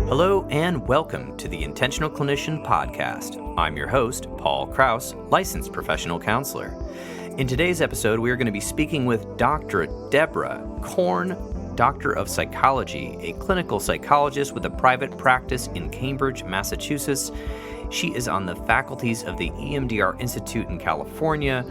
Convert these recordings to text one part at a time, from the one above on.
Hello and welcome to the Intentional Clinician podcast. I'm your host, Paul Krauss, licensed professional counselor. In today's episode, we are going to be speaking with Dr. Deborah Korn, Doctor of Psychology, a clinical psychologist with a private practice in Cambridge, Massachusetts. She is on the faculties of the EMDR Institute in California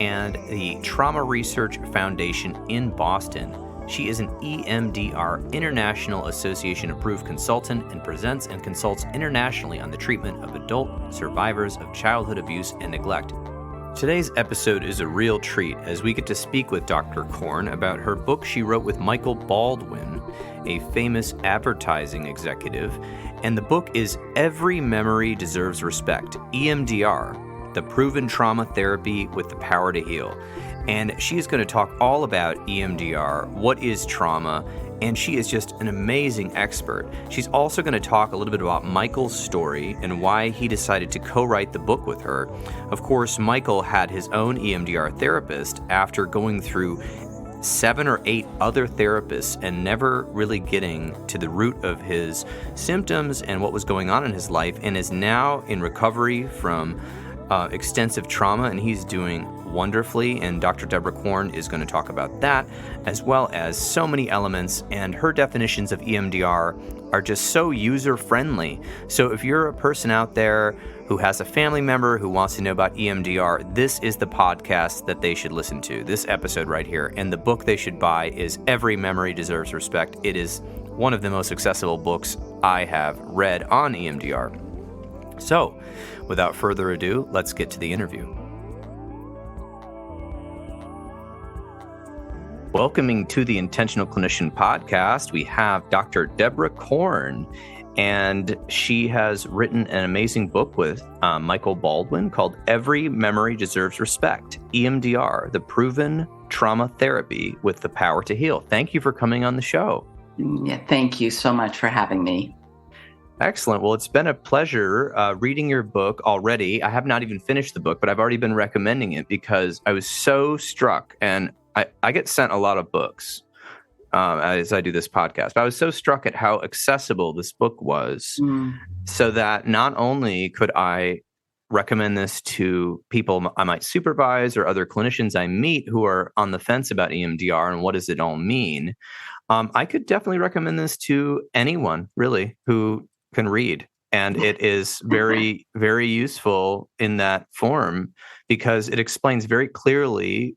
and the Trauma Research Foundation in Boston. She is an EMDR International Association approved consultant and presents and consults internationally on the treatment of adult survivors of childhood abuse and neglect. Today's episode is a real treat as we get to speak with Dr. Korn about her book she wrote with Michael Baldwin, a famous advertising executive, and the book is Every Memory Deserves Respect, EMDR, the Proven Trauma Therapy with the Power to Heal. And she is going to talk all about EMDR, what is trauma, and she is just an amazing expert. She's also going to talk a little bit about Michael's story and why he decided to co-write the book with her. Of course, Michael had his own EMDR therapist after going through 7 or 8 other therapists and never really getting to the root of his symptoms and what was going on in his life, and is now in recovery from extensive trauma, and he's doing wonderfully, and Dr. Deborah Korn is going to talk about that, as well as so many elements, and her definitions of EMDR are just so user-friendly. So if you're a person out there who has a family member who wants to know about EMDR, this is the podcast that they should listen to, this episode right here. And the book they should buy is Every Memory Deserves Respect. It is one of the most accessible books I have read on EMDR. So, without further ado, let's get to the interview. Welcoming to the Intentional Clinician podcast, we have Dr. Deborah Korn, and she has written an amazing book with Michael Baldwin called Every Memory Deserves Respect, EMDR, the Proven Trauma Therapy with the Power to Heal. Thank you for coming on the show. Yeah, thank you so much for having me. Excellent. Well, it's been a pleasure reading your book already. I have not even finished the book, but I've already been recommending it because I was so struck, and I get sent a lot of books as I do this podcast, but I was so struck at how accessible this book was, so that not only could I recommend this to people I might supervise or other clinicians I meet who are on the fence about EMDR and what does it all mean, I could definitely recommend this to anyone, really, who can read. And it is very, very useful in that form because it explains very clearly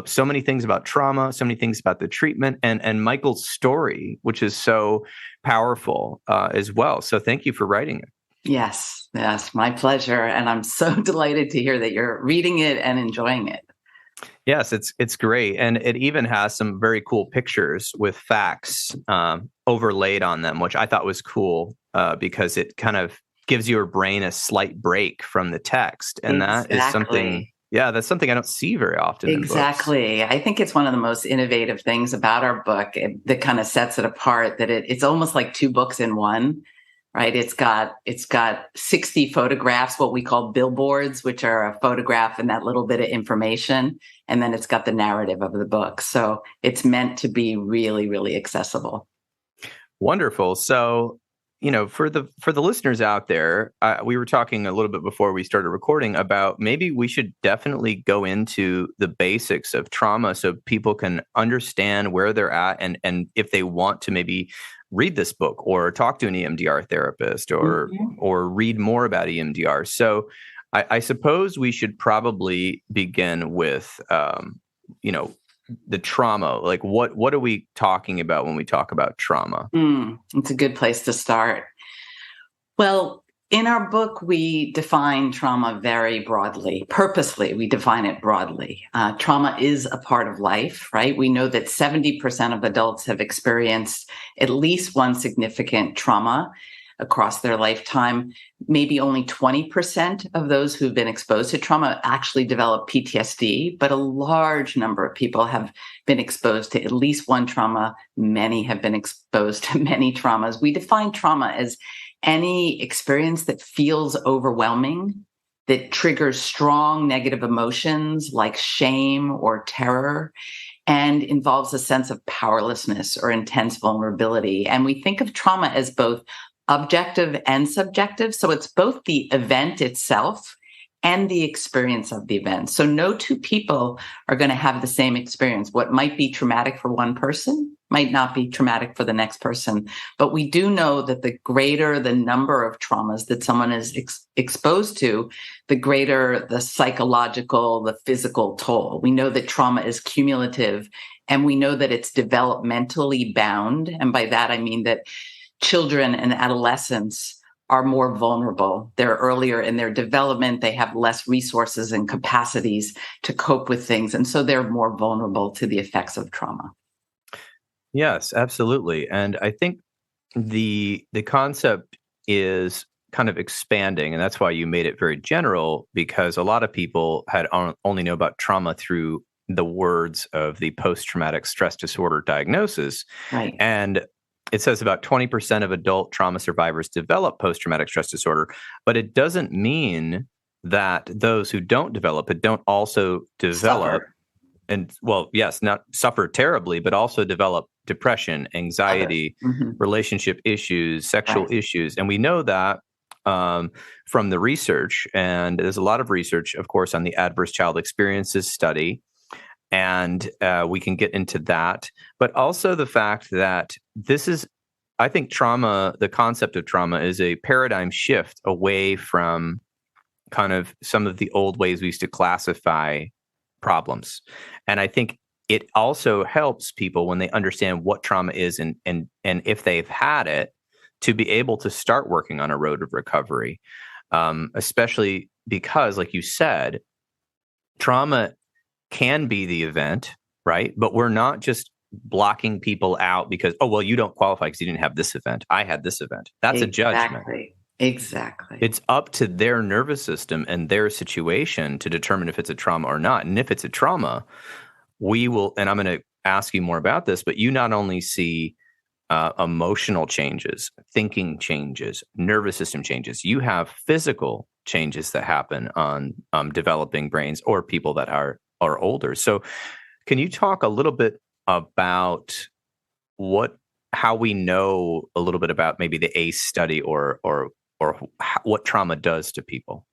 so many things about trauma, so many things about the treatment, and Michael's story, which is so powerful as well. So thank you for writing it. Yes, my pleasure. And I'm so delighted to hear that you're reading it and enjoying it. Yes, it's great. And it even has some very cool pictures with facts overlaid on them, which I thought was cool because it kind of gives your brain a slight break from the text. And that is something... Yeah, that's something I don't see very often. Exactly. I think it's one of the most innovative things about our book that kind of sets it apart, that it's almost like 2 books in one, right? It's got 60 photographs, what we call billboards, which are a photograph and that little bit of information. And then it's got the narrative of the book. So it's meant to be really, really accessible. Wonderful. So, for the listeners out there, we were talking a little bit before we started recording about maybe we should definitely go into the basics of trauma so people can understand where they're at and if they want to maybe read this book or talk to an EMDR therapist or read more about EMDR. So I suppose we should probably begin with, the trauma. Like what are we talking about when we talk about trauma? It's a good place to start. Well, in our book, we define trauma very broadly. Purposely, we define it broadly. Trauma is a part of life, right? We know that 70% of adults have experienced at least one significant trauma across their lifetime. Maybe only 20% of those who've been exposed to trauma actually develop PTSD, but a large number of people have been exposed to at least one trauma. Many have been exposed to many traumas. We define trauma as any experience that feels overwhelming, that triggers strong negative emotions like shame or terror, and involves a sense of powerlessness or intense vulnerability. And we think of trauma as both objective and subjective. So it's both the event itself and the experience of the event. So no two people are going to have the same experience. What might be traumatic for one person might not be traumatic for the next person. But we do know that the greater the number of traumas that someone is exposed to, the greater the psychological, the physical toll. We know that trauma is cumulative, and we know that it's developmentally bound. And by that, I mean that children and adolescents are more vulnerable. They're earlier in their development. They have less resources and capacities to cope with things. And so they're more vulnerable to the effects of trauma. Yes, absolutely. And I think the concept is kind of expanding, and that's why you made it very general, because a lot of people had only know about trauma through the words of the post-traumatic stress disorder diagnosis. Right. And it says about 20% of adult trauma survivors develop post-traumatic stress disorder, but it doesn't mean that those who don't develop it don't also develop and, well, yes, not suffer terribly, but also develop depression, anxiety, relationship issues, sexual issues. And we know that from the research, and there's a lot of research, of course, on the adverse child experiences study. And we can get into that, but also the fact that this is, I think trauma, the concept of trauma is a paradigm shift away from kind of some of the old ways we used to classify problems. And I think it also helps people when they understand what trauma is and if they've had it, to be able to start working on a road of recovery, especially because, like you said, trauma can be the event, right? But we're not just blocking people out because, oh, well, you don't qualify because you didn't have this event. I had this event. That's a judgment. Exactly. It's up to their nervous system and their situation to determine if it's a trauma or not. And if it's a trauma, we will, and I'm going to ask you more about this, but you not only see emotional changes, thinking changes, nervous system changes, you have physical changes that happen on developing brains or people that are older. So can you talk a little bit about how we know a little bit about maybe the ACE study or what trauma does to people?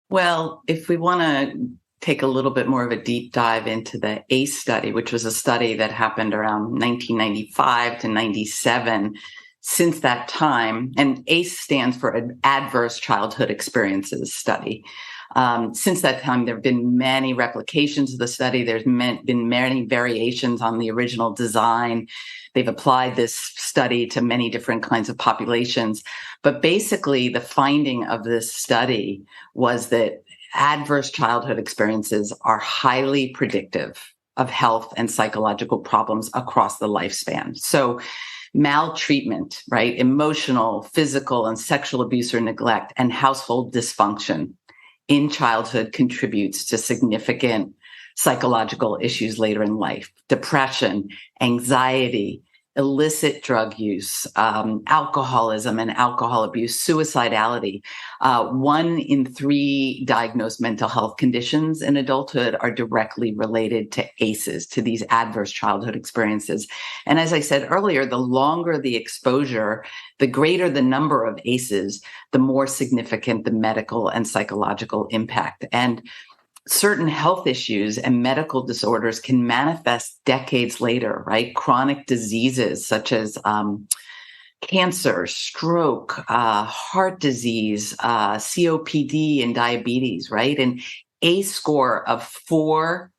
Well, if we want to take a little bit more of a deep dive into the ACE study, which was a study that happened around 1995 to 97, since that time, and ACE stands for an Adverse Childhood Experiences Study. Since that time, there have been many replications of the study. There's been many variations on the original design. They've applied this study to many different kinds of populations. But basically, the finding of this study was that adverse childhood experiences are highly predictive of health and psychological problems across the lifespan. So maltreatment, right? Emotional, physical, and sexual abuse or neglect, and household dysfunction in childhood contributes to significant psychological issues later in life. Depression, anxiety, illicit drug use, alcoholism and alcohol abuse, suicidality. 1 in 3 diagnosed mental health conditions in adulthood are directly related to ACEs, to these adverse childhood experiences. And as I said earlier, the longer the exposure, the greater the number of ACEs, the more significant the medical and psychological impact. And certain health issues and medical disorders can manifest decades later, right? Chronic diseases such as cancer, stroke, heart disease, COPD, and diabetes, right? An ACE score of 4,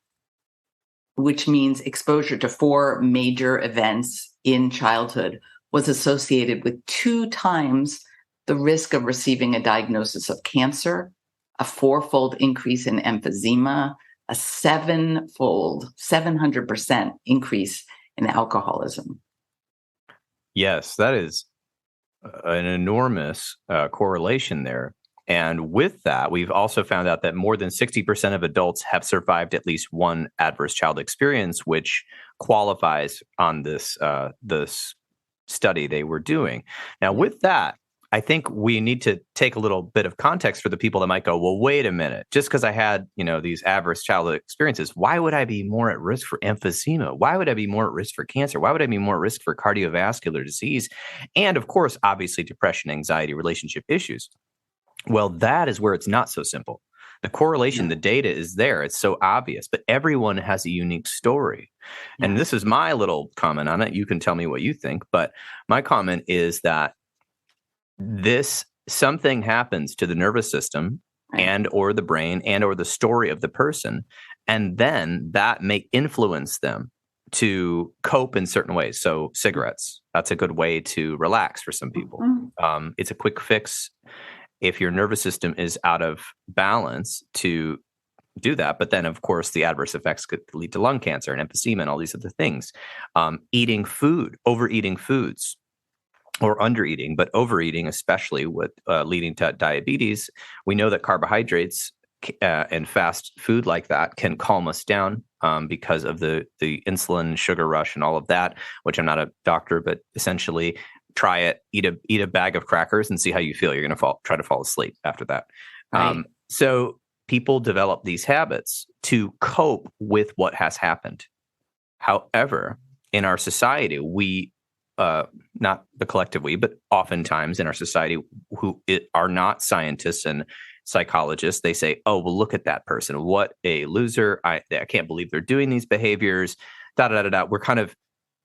which means exposure to 4 major events in childhood, was associated with 2 times the risk of receiving a diagnosis of cancer, a 4-fold increase in emphysema, a 700% increase in alcoholism. Yes, that is an enormous correlation there. And with that, we've also found out that more than 60% of adults have survived at least one adverse child experience, which qualifies on this study they were doing. Now, with that, I think we need to take a little bit of context for the people that might go, well, wait a minute, just because I had, these adverse childhood experiences, why would I be more at risk for emphysema? Why would I be more at risk for cancer? Why would I be more at risk for cardiovascular disease? And of course, obviously, depression, anxiety, relationship issues. Well, that is where it's not so simple. The correlation, the data is there. It's so obvious, but everyone has a unique story. Yeah. And this is my little comment on it. You can tell me what you think, but my comment is that something happens to the nervous system and or the brain and or the story of the person, and then that may influence them to cope in certain ways. So cigarettes, that's a good way to relax for some people. It's a quick fix if your nervous system is out of balance to do that. But then, of course, the adverse effects could lead to lung cancer and emphysema and all these other things. Eating food, overeating foods, or undereating, but overeating, especially with leading to diabetes. We know that carbohydrates and fast food like that can calm us down because of the insulin, sugar rush, and all of that, which I'm not a doctor, but essentially try it, eat a bag of crackers and see how you feel. You're going to try to fall asleep after that. Right. So people develop these habits to cope with what has happened. However, in our society, we not the collective we, but oftentimes in our society who are not scientists and psychologists, they say, oh, well, look at that person. What a loser. I can't believe they're doing these behaviors. We're kind of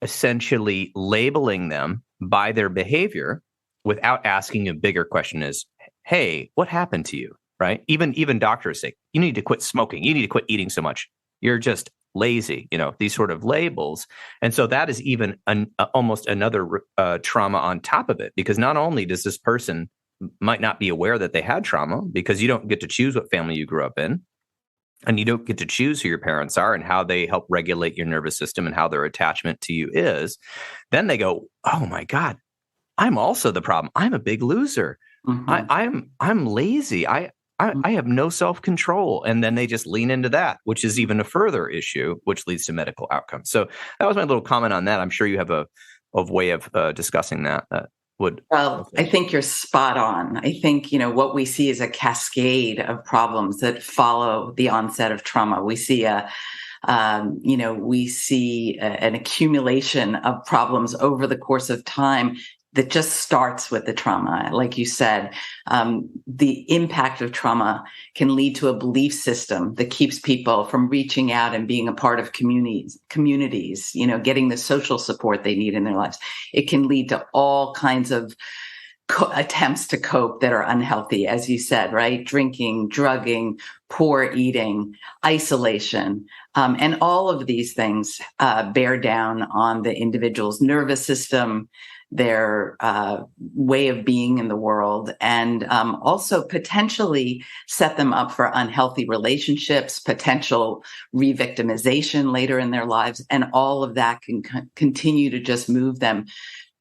essentially labeling them by their behavior without asking a bigger question is, hey, what happened to you? Right? Even doctors say, you need to quit smoking. You need to quit eating so much. You're just lazy, these sort of labels. And so that is even almost another trauma on top of it, because not only does this person might not be aware that they had trauma, because you don't get to choose what family you grew up in, and you don't get to choose who your parents are and how they help regulate your nervous system and how their attachment to you is. Then they go, oh my God, I'm also the problem. I'm a big loser. Mm-hmm. I'm lazy. I have no self-control. And then they just lean into that, which is even a further issue, which leads to medical outcomes. So that was my little comment on that. I'm sure you have a way of discussing that. Well, I think you're spot on. I think, what we see is a cascade of problems that follow the onset of trauma. We see an accumulation of problems over the course of time that just starts with the trauma. Like you said, the impact of trauma can lead to a belief system that keeps people from reaching out and being a part of communities, getting the social support they need in their lives. It can lead to all kinds of attempts to cope that are unhealthy, as you said, right? Drinking, drugging, poor eating, isolation. And all of these things bear down on the individual's nervous system, their way of being in the world, and also potentially set them up for unhealthy relationships, potential re-victimization later in their lives. And all of that can continue to just move them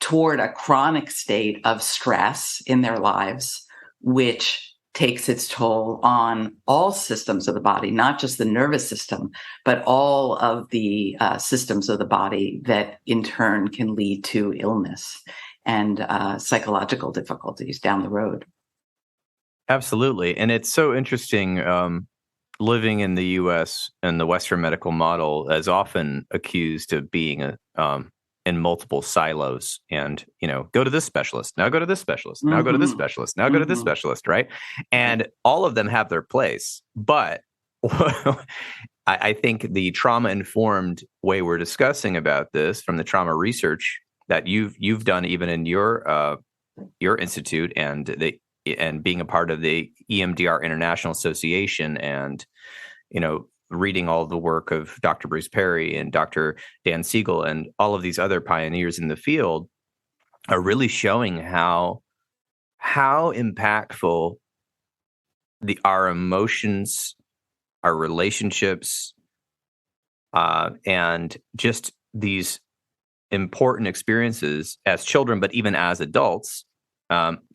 toward a chronic state of stress in their lives, which takes its toll on all systems of the body, not just the nervous system, but all of the systems of the body that in turn can lead to illness and psychological difficulties down the road. Absolutely. And it's so interesting living in the U.S. and the Western medical model is often accused of being in multiple silos and, go to this specialist, now go to this specialist, now go to this specialist, now go to this specialist, right? And all of them have their place. But I think the trauma-informed way we're discussing about this from the trauma research that you've done even in your institute and being a part of the EMDR International Association and, reading all the work of Dr. Bruce Perry and Dr. Dan Siegel and all of these other pioneers in the field are really showing how impactful our emotions, our relationships, and just these important experiences as children, but even as adults,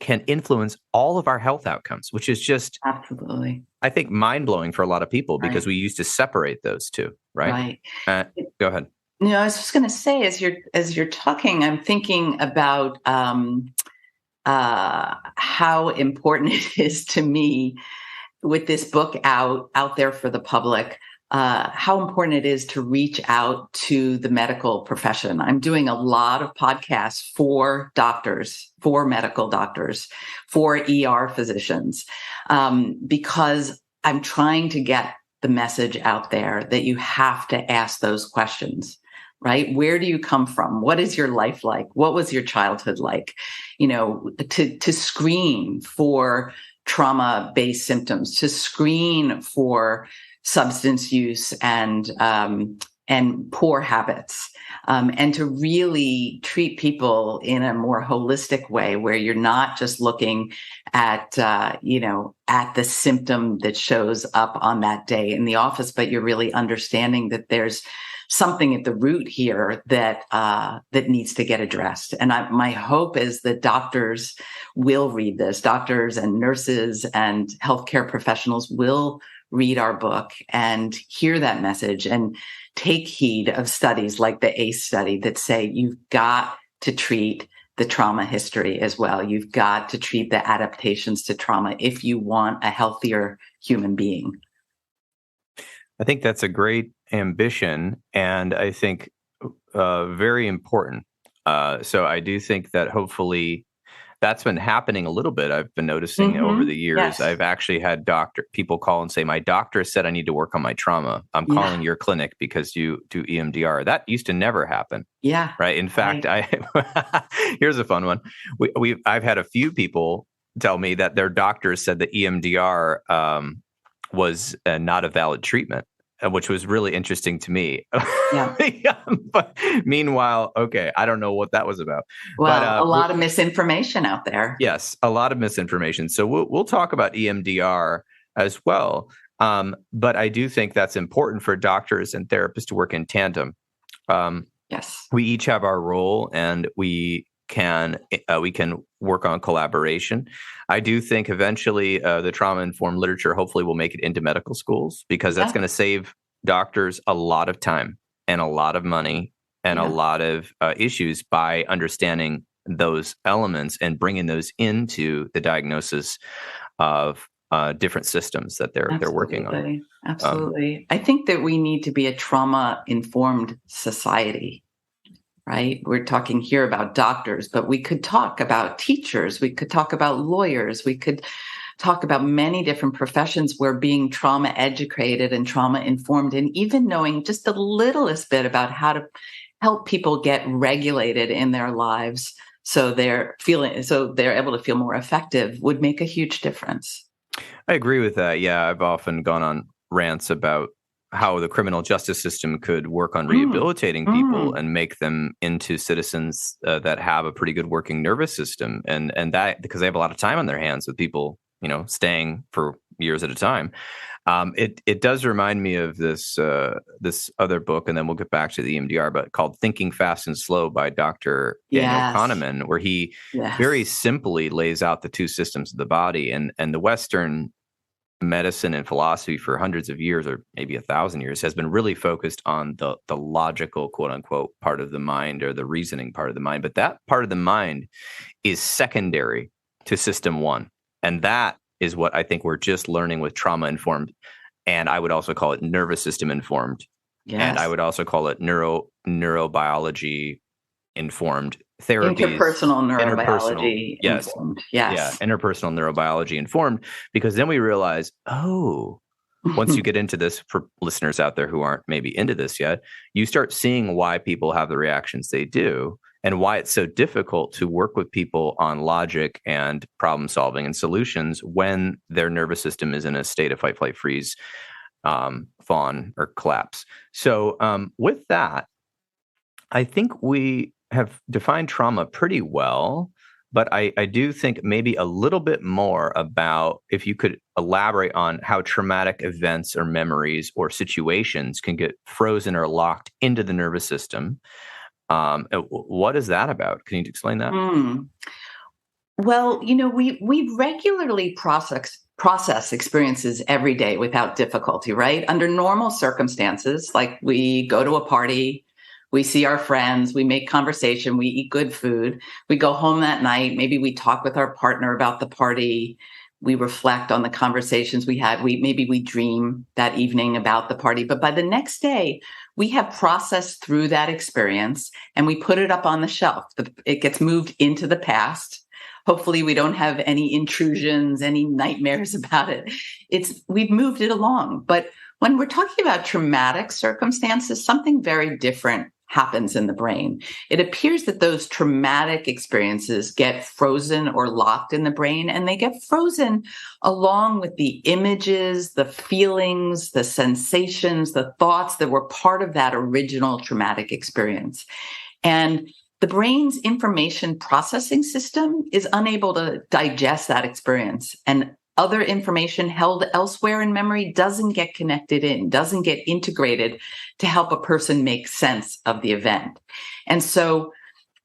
can influence all of our health outcomes, which is just absolutely, I think, mind-blowing for a lot of people because we used to separate those two, right? Go ahead. I was just going to say, as you're talking, I'm thinking about how important it is to me with this book out there for the public, how important it is to reach out to the medical profession. I'm doing a lot of podcasts for doctors, for medical doctors, for ER physicians, because I'm trying to get the message out there that you have to ask those questions. Right? Where do you come from? What is your life like? What was your childhood like? To screen for trauma-based symptoms, to screen for substance use and poor habits, and to really treat people in a more holistic way, where you're not just looking at at the symptom that shows up on that day in the office, but you're really understanding that there's something at the root here that needs to get addressed. And my hope is that doctors will read this. Doctors and nurses and healthcare professionals will read our book and hear that message and take heed of studies like the ACE study that say you've got to treat the trauma history as well. You've got to treat the adaptations to trauma if you want a healthier human being. I think that's a great ambition, and I think very important. So I do think that hopefully that's been happening a little bit. I've been noticing over the years. Yes. I've actually had people call and say, my doctor said I need to work on my trauma. I'm calling your clinic because you do EMDR. That used to never happen. Yeah. Right. In fact, here's a fun one. I've had a few people tell me that their doctors said that EMDR was not a valid treatment, which was really interesting to me. Yeah. But meanwhile, okay, I don't know what that was about. Well, but, a lot of misinformation out there. Yes, a lot of misinformation. So we'll talk about EMDR as well. But I do think that's important for doctors and therapists to work in tandem. Yes, we each have our role, and we can work on collaboration. I do think eventually the trauma-informed literature hopefully will make it into medical schools, because that's going to save doctors a lot of time and a lot of money and a lot of issues by understanding those elements and bringing those into the diagnosis of different systems that they're working on. Absolutely. I think that we need to be a trauma-informed society. Right? We're talking here about doctors, but we could talk about teachers. We could talk about lawyers. We could talk about many different professions where being trauma educated and trauma informed, and even knowing just the littlest bit about how to help people get regulated in their lives so they're able to feel more effective would make a huge difference. I agree with that. Yeah, I've often gone on rants about how the criminal justice system could work on rehabilitating people and make them into citizens that have a pretty good working nervous system, and that because they have a lot of time on their hands with people, staying for years at a time. It does remind me of this other book, and then we'll get back to the EMDR, but called Thinking Fast and Slow by Dr. Daniel Kahneman, where he very simply lays out the two systems of the body, and the Western medicine and philosophy for hundreds of years, or maybe 1,000 years, has been really focused on the logical, quote unquote, part of the mind, or the reasoning part of the mind. But that part of the mind is secondary to system one. And that is what I think we're just learning with trauma informed. And I would also call it nervous system informed. Yes. And I would also call it neurobiology informed therapies. Interpersonal neurobiology informed. Yes. Yeah, interpersonal neurobiology informed, because then we realize, once you get into this, for listeners out there who aren't maybe into this yet, you start seeing why people have the reactions they do, and why it's so difficult to work with people on logic and problem solving and solutions when their nervous system is in a state of fight, flight, freeze, fawn, or collapse. So with that, I think we have defined trauma pretty well, but I do think maybe a little bit more about if you could elaborate on how traumatic events or memories or situations can get frozen or locked into the nervous system. What is that about? Can you explain that? Well, we regularly process experiences every day without difficulty, right? Under normal circumstances, like we go to a party, We see our friends, we make conversation, we eat good food, we go home that night, maybe we talk with our partner about the party, we reflect on the conversations we had, maybe we dream that evening about the party, but by the next day, we have processed through that experience and we put it up on the shelf. It gets moved into the past. Hopefully we don't have any intrusions, any nightmares about it. We've moved it along. But when we're talking about traumatic circumstances, something very different happens in the brain. It appears that those traumatic experiences get frozen or locked in the brain, and they get frozen along with the images, the feelings, the sensations, the thoughts that were part of that original traumatic experience. And the brain's information processing system is unable to digest that experience, and other information held elsewhere in memory doesn't get connected in, doesn't get integrated to help a person make sense of the event. And so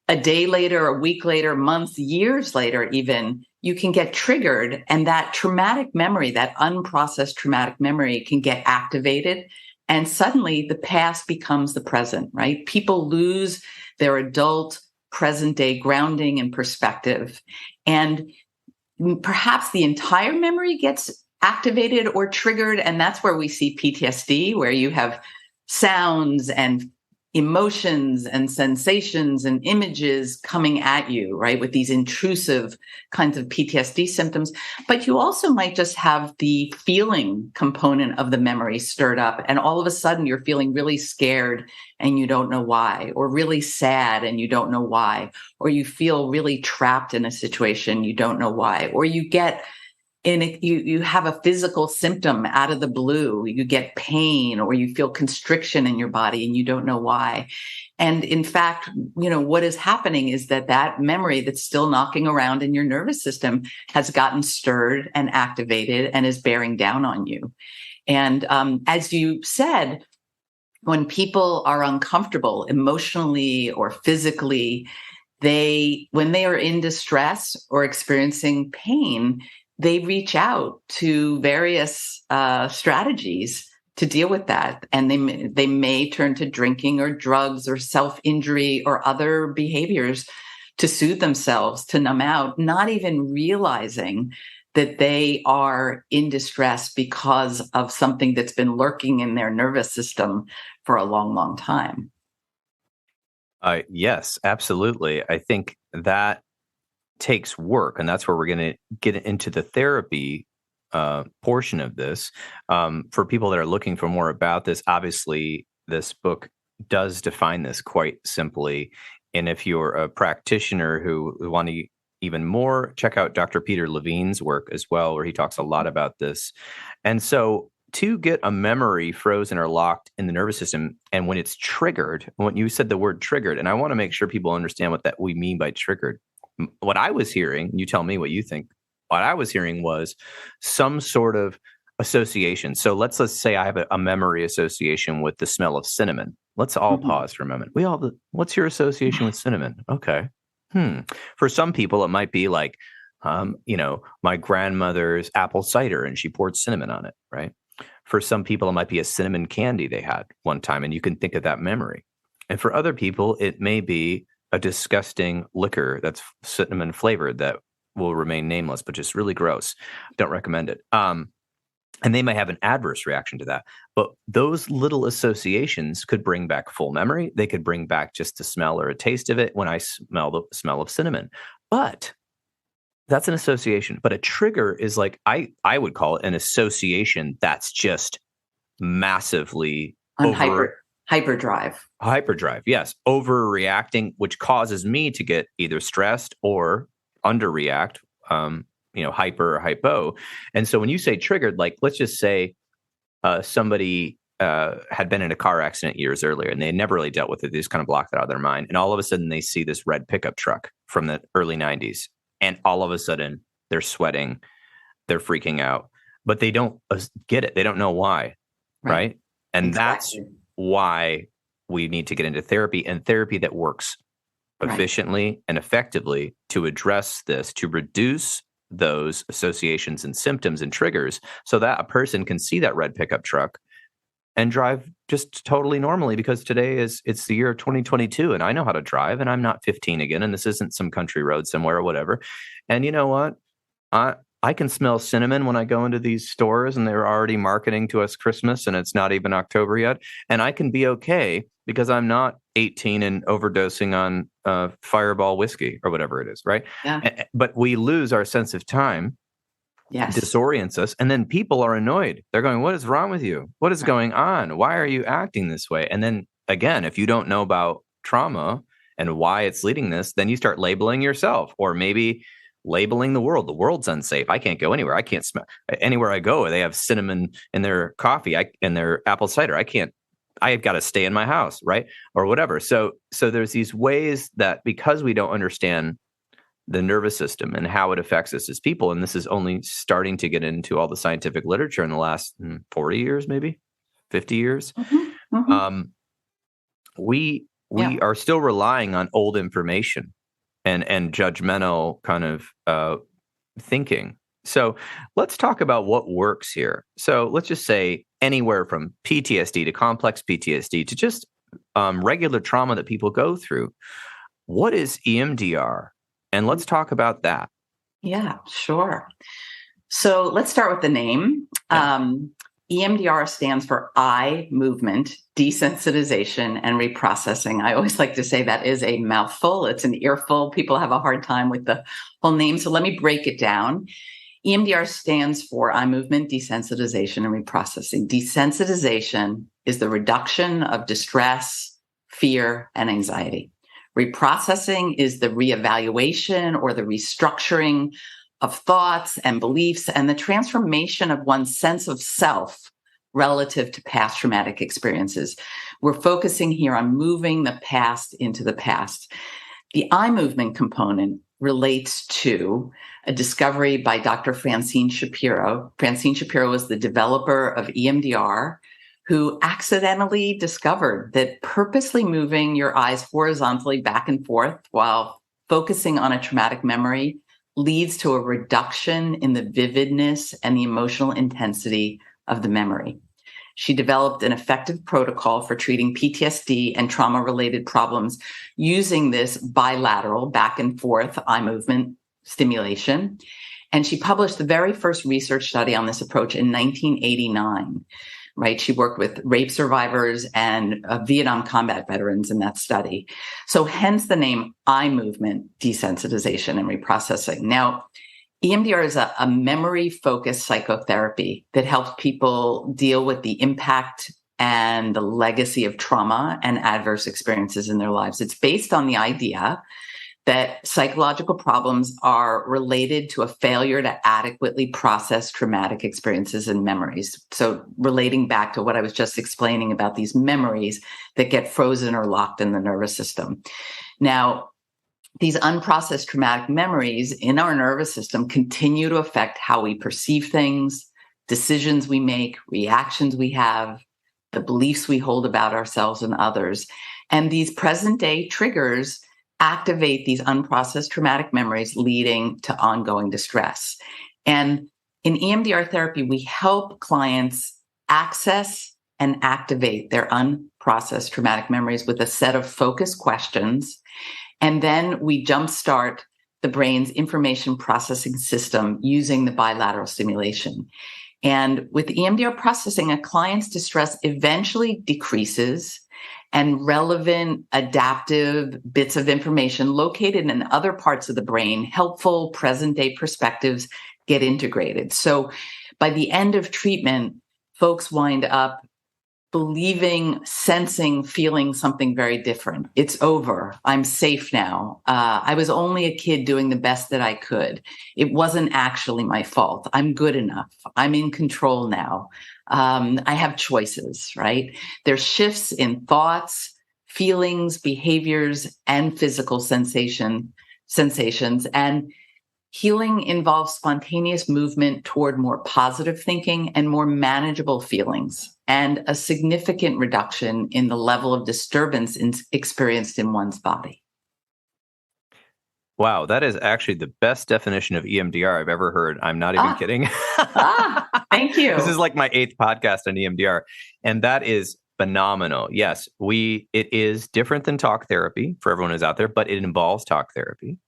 a day later, a week later, months, years later, even, you can get triggered, and that traumatic memory, that unprocessed traumatic memory, can get activated. And suddenly the past becomes the present, right? People lose their adult present day grounding and perspective. And perhaps the entire memory gets activated or triggered. And that's where we see PTSD, where you have sounds and emotions and sensations and images coming at you, right, with these intrusive kinds of PTSD symptoms. But you also might just have the feeling component of the memory stirred up, and all of a sudden you're feeling really scared and you don't know why, or really sad and you don't know why, or you feel really trapped in a situation, you don't know why, or you get you have a physical symptom out of the blue, you get pain, or you feel constriction in your body and you don't know why. And in fact, what is happening is that memory that's still knocking around in your nervous system has gotten stirred and activated and is bearing down on you. And as you said, when people are uncomfortable emotionally or physically, when they are in distress or experiencing pain, they reach out to various strategies to deal with that. And they may turn to drinking or drugs or self-injury or other behaviors to soothe themselves, to numb out, not even realizing that they are in distress because of something that's been lurking in their nervous system for a long, long time. Yes, absolutely. I think that takes work, and that's where we're going to get into the therapy portion of this. For people that are looking for more about this, obviously this book does define this quite simply. And if you're a practitioner who want to even more, check out Dr. Peter Levine's work as well, where he talks a lot about this. And so to get a memory frozen or locked in the nervous system, and when it's triggered, when you said the word triggered, and I want to make sure people understand what that we mean by triggered. What I was hearing, you tell me what you think, what I was hearing was some sort of association. So let's say I have a memory association with the smell of cinnamon. Let's all pause for a moment. What's your association with cinnamon? Okay. For some people, it might be like, my grandmother's apple cider and she poured cinnamon on it, right? For some people, it might be a cinnamon candy they had one time, and you can think of that memory. And for other people, it may be a disgusting liquor that's cinnamon flavored that will remain nameless, but just really gross. Don't recommend it. And they may have an adverse reaction to that. But those little associations could bring back full memory. They could bring back just the smell or a taste of it when I smell the smell of cinnamon. But that's an association. But a trigger is like, I would call it an association that's just massively Hyperdrive, yes. Overreacting, which causes me to get either stressed or underreact, hyper or hypo. And so when you say triggered, like, let's just say somebody had been in a car accident years earlier and they had never really dealt with it. They just kind of blocked it out of their mind. And all of a sudden they see this red pickup truck from the early 90s. And all of a sudden they're sweating, they're freaking out, but they don't get it. They don't know why, right? And exactly. That's why we need to get into therapy, and therapy that works efficiently and effectively to address this, to reduce those associations and symptoms and triggers so that a person can see that red pickup truck and drive just totally normally, because it's the year 2022 and I know how to drive and I'm not 15 again and this isn't some country road somewhere or whatever. And you know what? I can smell cinnamon when I go into these stores and they're already marketing to us Christmas and it's not even October yet. And I can be okay because I'm not 18 and overdosing on Fireball whiskey or whatever it is, right? Yeah. But we lose our sense of time. Yes. Disorients us. And then people are annoyed. They're going, what is wrong with you? What is going on? Why are you acting this way? And then again, if you don't know about trauma and why it's leading this, then you start labeling yourself, or maybe labeling the world. The world's unsafe. I can't go anywhere. I can't smell anywhere I go. They have cinnamon in their coffee and their apple cider. I've got to stay in my house, right? Or whatever. So there's these ways that, because we don't understand the nervous system and how it affects us as people, and this is only starting to get into all the scientific literature in the last 40 years, maybe 50 years, we are still relying on old information and judgmental kind of thinking. So let's talk about what works here. So let's just say anywhere from PTSD to complex PTSD to just regular trauma that people go through. What is EMDR? And let's talk about that. Yeah, sure. So let's start with the name. Yeah. EMDR stands for eye movement, desensitization, and reprocessing. I always like to say that is a mouthful. It's an earful. People have a hard time with the whole name. So let me break it down. EMDR stands for eye movement, desensitization, and reprocessing. Desensitization is the reduction of distress, fear, and anxiety. Reprocessing is the reevaluation or the restructuring of thoughts and beliefs and the transformation of one's sense of self relative to past traumatic experiences. We're focusing here on moving the past into the past. The eye movement component relates to a discovery by Dr. Francine Shapiro. Francine Shapiro was the developer of EMDR, who accidentally discovered that purposely moving your eyes horizontally back and forth while focusing on a traumatic memory leads to a reduction in the vividness and the emotional intensity of the memory. She developed an effective protocol for treating PTSD and trauma-related problems using this bilateral back and forth eye movement stimulation. And she published the very first research study on this approach in 1989. Right. She worked with rape survivors and Vietnam combat veterans in that study. So hence the name eye movement, desensitization, and reprocessing. Now, EMDR is a memory-focused psychotherapy that helps people deal with the impact and the legacy of trauma and adverse experiences in their lives. It's based on the idea that psychological problems are related to a failure to adequately process traumatic experiences and memories. So relating back to what I was just explaining about these memories that get frozen or locked in the nervous system. Now, these unprocessed traumatic memories in our nervous system continue to affect how we perceive things, decisions we make, reactions we have, the beliefs we hold about ourselves and others. And these present day triggers activate these unprocessed traumatic memories, leading to ongoing distress. And in EMDR therapy, we help clients access and activate their unprocessed traumatic memories with a set of focused questions. And then we jumpstart the brain's information processing system using the bilateral stimulation. And with EMDR processing, a client's distress eventually decreases, and relevant adaptive bits of information located in other parts of the brain, helpful present-day perspectives, get integrated. So by the end of treatment, folks wind up believing, sensing, feeling something very different. It's over. I'm safe now. I was only a kid doing the best that I could. It wasn't actually my fault. I'm good enough. I'm in control now. I have choices, right? There's shifts in thoughts, feelings, behaviors, and physical sensations. And healing involves spontaneous movement toward more positive thinking and more manageable feelings, and a significant reduction in the level of disturbance experienced in one's body. Wow, that is actually the best definition of EMDR I've ever heard. I'm not even kidding. Thank you. This is like my 8th podcast on EMDR. And that is phenomenal. Yes, it is different than talk therapy for everyone who's out there, but it involves talk therapy.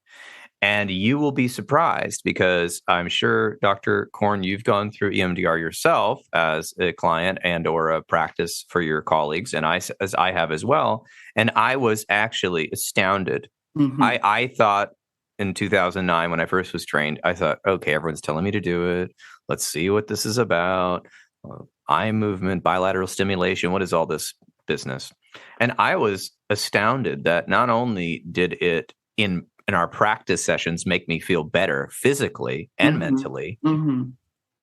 And you will be surprised because I'm sure, Dr. Korn, you've gone through EMDR yourself as a client and or a practice for your colleagues, and as I have as well. And I was actually astounded. Mm-hmm. I thought in 2009 when I first was trained, I thought, okay, everyone's telling me to do it. Let's see what this is about. Eye movement, bilateral stimulation. What is all this business? And I was astounded that not only did it in our practice sessions make me feel better physically and mentally,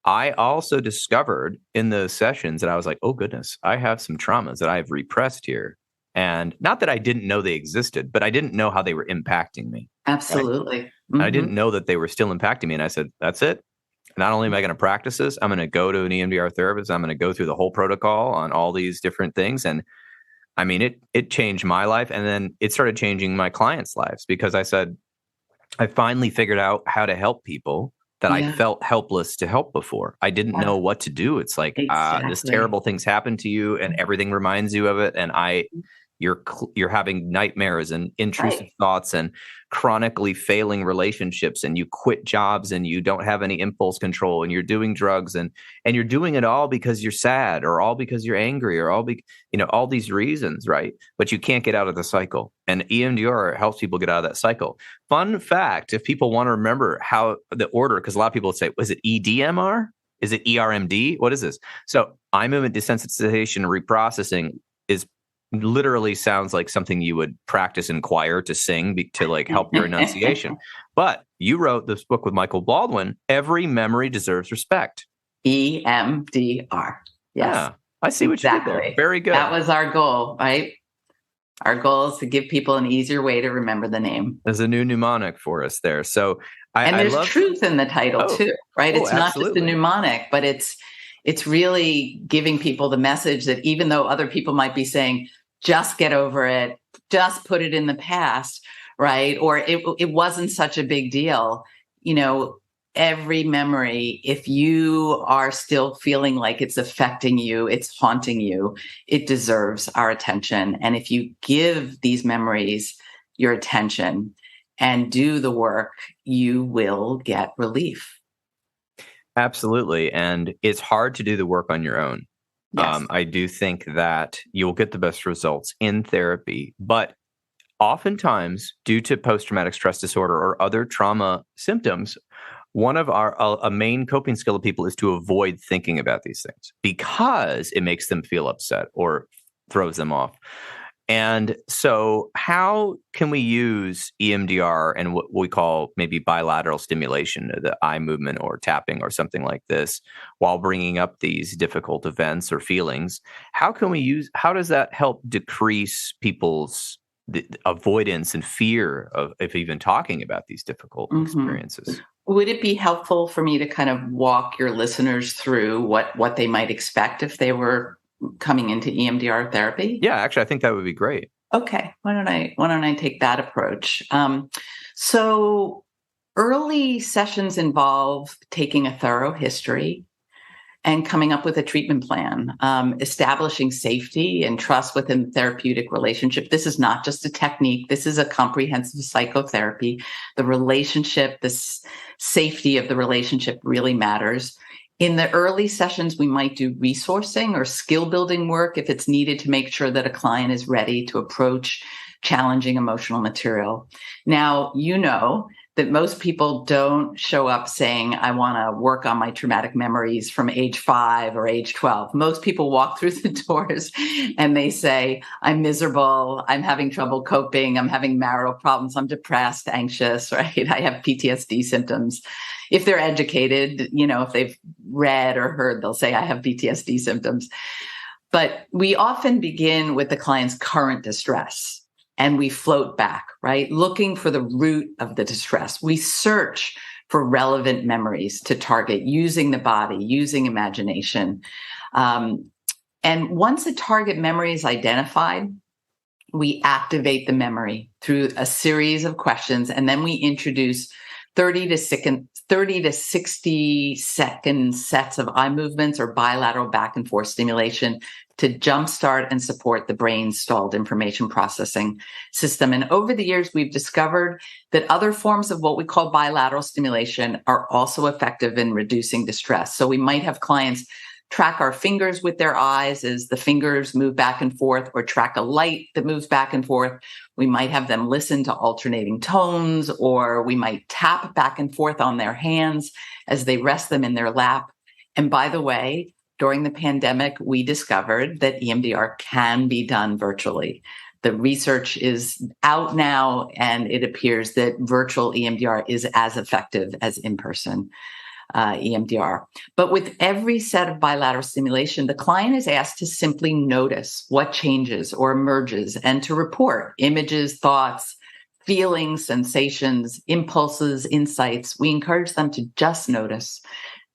I also discovered in those sessions that I was like, oh goodness, I have some traumas that I've repressed here. And not that I didn't know they existed, but I didn't know how they were impacting me. Absolutely. Right? I didn't know that they were still impacting me. And I said, that's it. Not only am I going to practice this, I'm going to go to an EMDR therapist. I'm going to go through the whole protocol on all these different things. And I mean, it changed my life. And then it started changing my clients' lives because I said, I finally figured out how to help people that I felt helpless to help before. I didn't know what to do. It's like, this terrible thing's happened to you and everything reminds you of it. And you're having nightmares and intrusive thoughts and chronically failing relationships, and you quit jobs and you don't have any impulse control and you're doing drugs and you're doing it all because you're sad or all because you're angry or all these reasons, right? But you can't get out of the cycle. And EMDR helps people get out of that cycle. Fun fact, if people want to remember how the order, because a lot of people would say, was it EDMR? Is it ERMD? What is this? So eye movement desensitization and reprocessing is literally sounds like something you would practice in choir to sing to like help your enunciation. But you wrote this book with Michael Baldwin, Every Memory Deserves Respect. EMDR. Yes. Yeah, I see what you did there. Very good. That was our goal, right? Our goal is to give people an easier way to remember the name. There's a new mnemonic for us there. So there's truth in the title too, right? It's not absolutely. just a mnemonic, but it's really giving people the message that even though other people might be saying, just get over it, just put it in the past, right? Or it wasn't such a big deal. Every memory, if you are still feeling like it's affecting you, it's haunting you, it deserves our attention. And if you give these memories your attention and do the work, you will get relief. Absolutely. And it's hard to do the work on your own. Yes. I do think that you'll get the best results in therapy, but oftentimes due to post-traumatic stress disorder or other trauma symptoms, one of a main coping skill of people is to avoid thinking about these things because it makes them feel upset or throws them off. And so how can we use EMDR and what we call maybe bilateral stimulation, the eye movement or tapping or something like this, while bringing up these difficult events or feelings? How does that help decrease people's avoidance and fear of even talking about these difficult experiences? Would it be helpful for me to kind of walk your listeners through what they might expect if they were coming into EMDR therapy? Yeah, actually, I think that would be great. Okay, why don't I take that approach? So early sessions involve taking a thorough history and coming up with a treatment plan, establishing safety and trust within the therapeutic relationship. This is not just a technique. This is a comprehensive psychotherapy. The relationship, the safety of the relationship really matters. In the early sessions, we might do resourcing or skill building work if it's needed to make sure that a client is ready to approach challenging emotional material. Now, that most people don't show up saying, I want to work on my traumatic memories from age 5 or age 12. Most people walk through the doors and they say, I'm miserable, I'm having trouble coping, I'm having marital problems, I'm depressed, anxious, right? I have PTSD symptoms. If they're educated, if they've read or heard, they'll say, I have PTSD symptoms. But we often begin with the client's current distress. And we float back, right? Looking for the root of the distress. We search for relevant memories to target using the body, using imagination. And once a target memory is identified, we activate the memory through a series of questions. And then we introduce 30 to 60 second sets of eye movements or bilateral back and forth stimulation to jumpstart and support the brain's stalled information processing system. And over the years, we've discovered that other forms of what we call bilateral stimulation are also effective in reducing distress. So we might have clients track our fingers with their eyes as the fingers move back and forth, or track a light that moves back and forth. We might have them listen to alternating tones, or we might tap back and forth on their hands as they rest them in their lap. And by the way, during the pandemic, we discovered that EMDR can be done virtually. The research is out now, and it appears that virtual EMDR is as effective as in-person EMDR. But with every set of bilateral stimulation, the client is asked to simply notice what changes or emerges and to report images, thoughts, feelings, sensations, impulses, insights. We encourage them to just notice,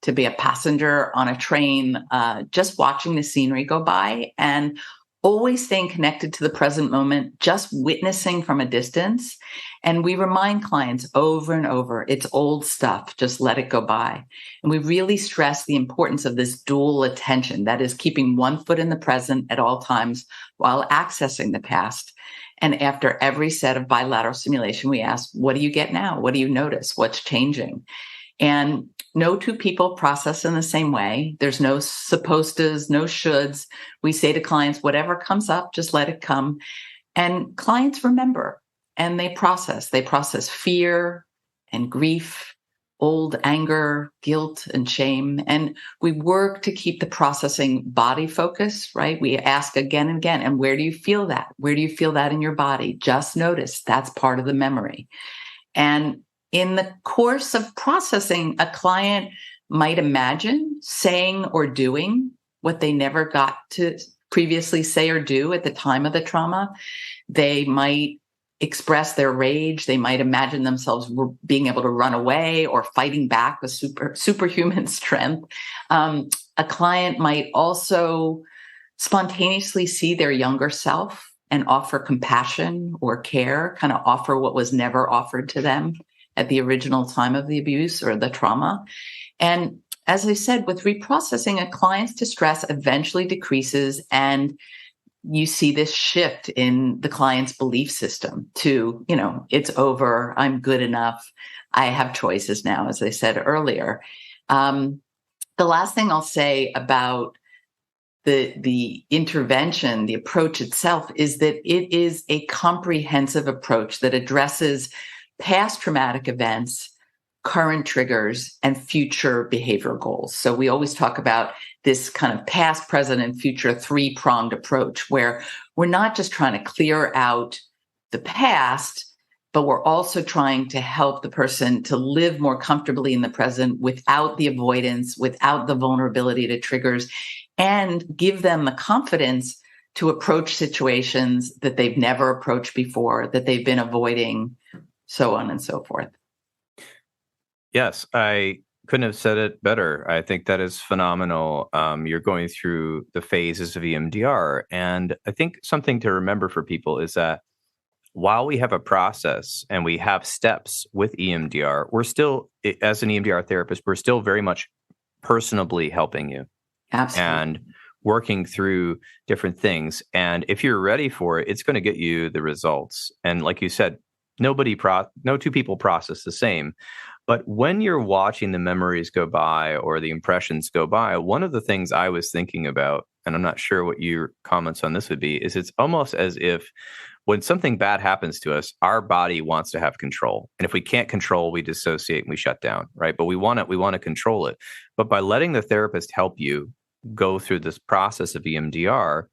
to be a passenger on a train, just watching the scenery go by, and always staying connected to the present moment, just witnessing from a distance. And we remind clients over and over, it's old stuff, just let it go by. And we really stress the importance of this dual attention, that is keeping one foot in the present at all times while accessing the past. And after every set of bilateral stimulation, we ask, what do you get now? What do you notice? What's changing? And no two people process in the same way. There's no supposed tos, no shoulds. We say to clients, whatever comes up, just let it come. And clients remember and they process. They process fear and grief, old anger, guilt, and shame. And we work to keep the processing body focused, right? We ask again and again, and where do you feel that? Where do you feel that in your body? Just notice that's part of the memory. And in the course of processing, a client might imagine saying or doing what they never got to previously say or do at the time of the trauma. They might express their rage. They might imagine themselves being able to run away or fighting back with superhuman strength. A client might also spontaneously see their younger self and offer compassion or care, kind of offer what was never offered to them at the original time of the abuse or the trauma. And as I said, with reprocessing, a client's distress eventually decreases, and you see this shift in the client's belief system to, it's over, I'm good enough, I have choices now, as I said earlier. The last thing I'll say about the intervention, the approach itself, is that it is a comprehensive approach that addresses past traumatic events, current triggers, and future behavioral goals. So we always talk about this kind of past, present, and future three-pronged approach, where we're not just trying to clear out the past, but we're also trying to help the person to live more comfortably in the present without the avoidance, without the vulnerability to triggers, and give them the confidence to approach situations that they've never approached before, that they've been avoiding, so on and so forth. Yes, I couldn't have said it better. I think that is phenomenal. You're going through the phases of EMDR. And I think something to remember for people is that while we have a process and we have steps with EMDR, we're still, as an EMDR therapist, we're still very much personally helping you. Absolutely. And working through different things. And if you're ready for it, it's going to get you the results. And like you said, no two people process the same. But when you're watching the memories go by or the impressions go by, one of the things I was thinking about, and I'm not sure what your comments on this would be, is it's almost as if when something bad happens to us, our body wants to have control. And if we can't control, we dissociate and we shut down, right? But we want to control it. But by letting the therapist help you go through this process of EMDR,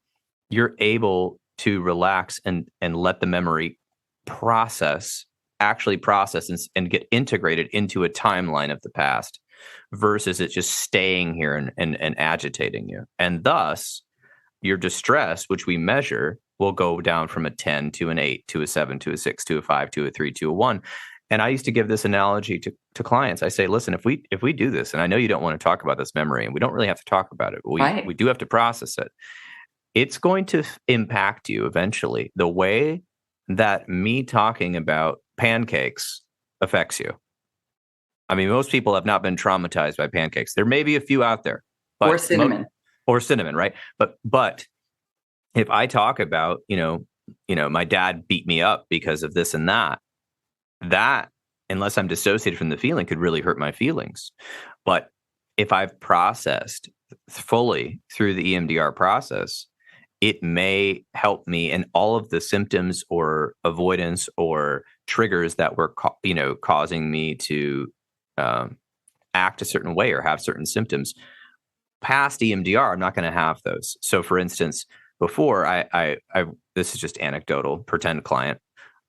you're able to relax and let the memory actually process and get integrated into a timeline of the past versus it just staying here and agitating you. And thus, your distress, which we measure, will go down from a 10 to an 8 to a 7 to a 6 to a 5 to a 3 to a 1. And I used to give this analogy to clients. I say, listen, if we do this, and I know you don't want to talk about this memory, and we don't really have to talk about it, but we do have to process it. It's going to impact you eventually the way that me talking about pancakes affects you. I mean, most people have not been traumatized by pancakes. There may be a few out there, but Or cinnamon. or cinnamon, right? But if I talk about, my dad beat me up because of this and that, unless I'm dissociated from the feeling, could really hurt my feelings. But if I've processed fully through the EMDR process, it may help me in all of the symptoms or avoidance or triggers that were, causing me to act a certain way or have certain symptoms. Past EMDR, I'm not going to have those. So, for instance, before I this is just anecdotal, pretend client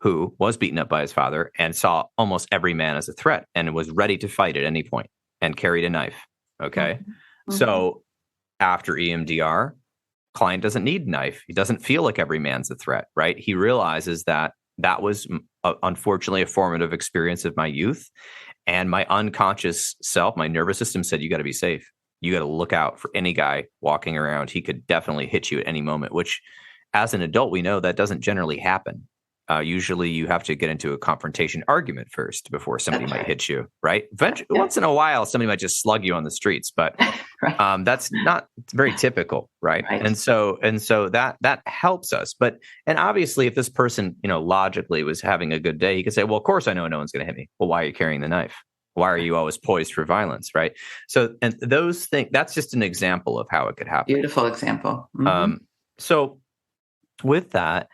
who was beaten up by his father and saw almost every man as a threat and was ready to fight at any point and carried a knife. Okay. Mm-hmm. So after EMDR, client doesn't need a knife. He doesn't feel like every man's a threat, right? He realizes that was unfortunately a formative experience of my youth. And my unconscious self, my nervous system said, you got to be safe. You got to look out for any guy walking around. He could definitely hit you at any moment, which as an adult, we know that doesn't generally happen. Usually you have to get into a confrontation argument first before somebody might hit you, right? Once in a while, somebody might just slug you on the streets, but right. That's not very typical, right? And so that helps us. And obviously if this person, logically was having a good day, he could say, well, of course I know no one's going to hit me. Well, why are you carrying the knife? Why are you always poised for violence, right? So, and those things, that's just an example of how it could happen. Beautiful example. Mm-hmm. So with that,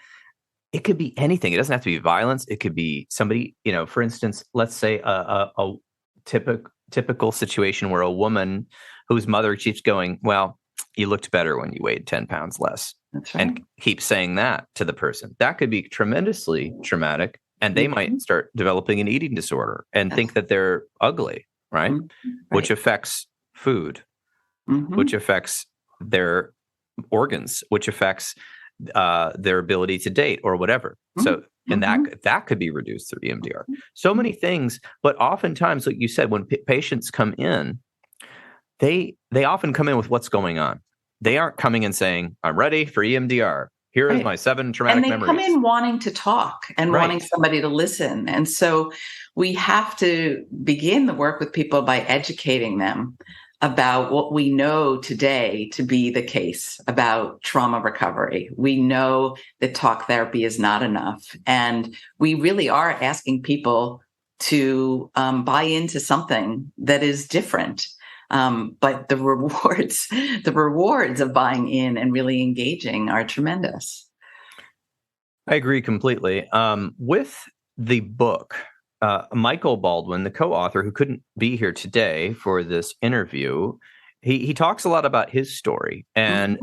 it could be anything. It doesn't have to be violence. It could be somebody, for instance, let's say a typical situation where a woman whose mother keeps going, well, you looked better when you weighed 10 pounds less. That's right. And keeps saying that to the person. That could be tremendously traumatic. And they might start developing an eating disorder and think that they're ugly, right? Which affects food, which affects their organs, which affects their ability to date or whatever. So, and that could be reduced through EMDR. So many things, but oftentimes, like you said, when patients come in, they often come in with what's going on. They aren't coming in saying, I'm ready for EMDR. Here is my 7 traumatic memories. And they come in wanting to talk and wanting somebody to listen. And so we have to begin the work with people by educating them about what we know today to be the case about trauma recovery. We know that talk therapy is not enough. And we really are asking people to buy into something that is different. But the rewards of buying in and really engaging are tremendous. I agree completely. With the book, Michael Baldwin, the co-author who couldn't be here today for this interview, he talks a lot about his story. And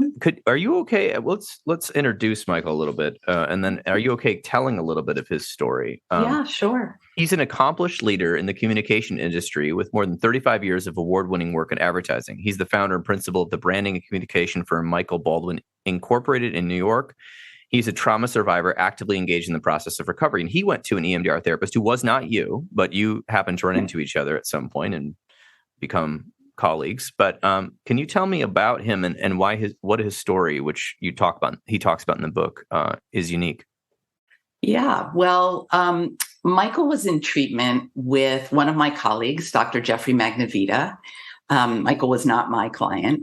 are you okay? Let's introduce Michael a little bit, and then are you okay telling a little bit of his story? Yeah, sure. He's an accomplished leader in the communication industry with more than 35 years of award-winning work in advertising. He's the founder and principal of the branding and communication firm Michael Baldwin Incorporated in New York. He's a trauma survivor actively engaged in the process of recovery. And he went to an EMDR therapist who was not you, but you happened to run into each other at some point and become colleagues. But can you tell me about him and what his story, which he talks about in the book, is unique? Yeah, well, Michael was in treatment with one of my colleagues, Dr. Jeffrey Magnavita. Michael was not my client.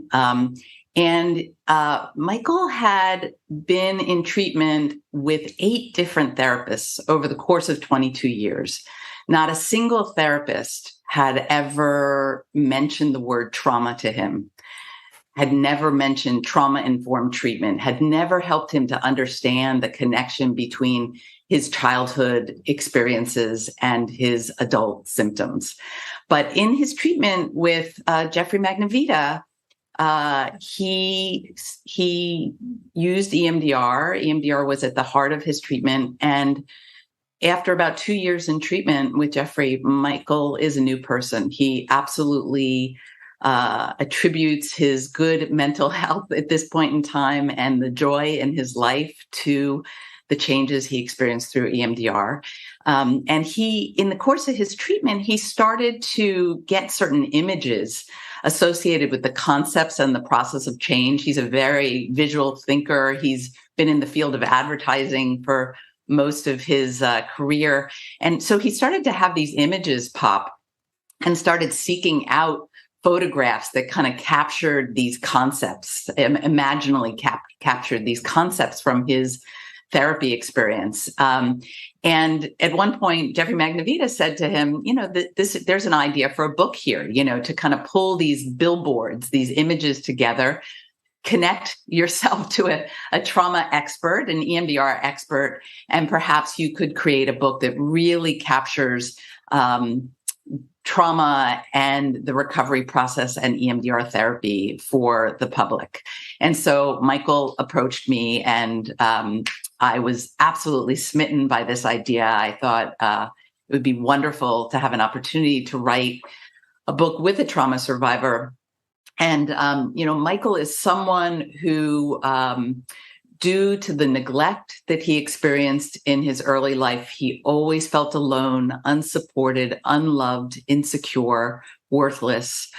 And Michael had been in treatment with 8 different therapists over the course of 22 years. Not a single therapist had ever mentioned the word trauma to him, had never mentioned trauma-informed treatment, had never helped him to understand the connection between his childhood experiences and his adult symptoms. But in his treatment with Jeffrey Magnavita, he used EMDR. EMDR was at the heart of his treatment. And after about 2 years in treatment with Jeffrey, Michael is a new person. He absolutely attributes his good mental health at this point in time and the joy in his life to the changes he experienced through EMDR. And he, in the course of his treatment, he started to get certain images associated with the concepts and the process of change. He's a very visual thinker. He's been in the field of advertising for most of his career. And so he started to have these images pop and started seeking out photographs that kind of captured these concepts, imaginally captured these concepts from his therapy experience. And at one point, Jeffrey Magnavita said to him, there's an idea for a book here, to kind of pull these billboards, these images together, connect yourself to a trauma expert, an EMDR expert, and perhaps you could create a book that really captures trauma and the recovery process and EMDR therapy for the public. And so Michael approached me, and I was absolutely smitten by this idea. I thought it would be wonderful to have an opportunity to write a book with a trauma survivor. And, Michael is someone who, due to the neglect that he experienced in his early life, he always felt alone, unsupported, unloved, insecure, worthless.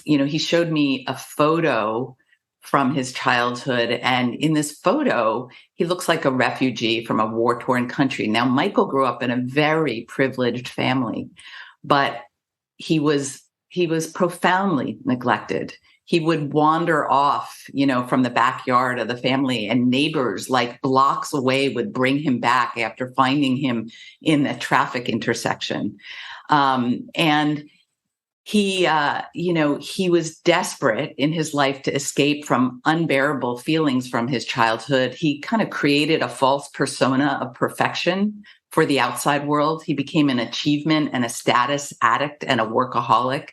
He showed me a photo from his childhood. And in this photo, he looks like a refugee from a war-torn country. Now, Michael grew up in a very privileged family, but he was profoundly neglected. He would wander off, from the backyard of the family, and neighbors like blocks away would bring him back after finding him in a traffic intersection. And he was desperate in his life to escape from unbearable feelings from his childhood. He kind of created a false persona of perfection for the outside world. He became an achievement and a status addict and a workaholic.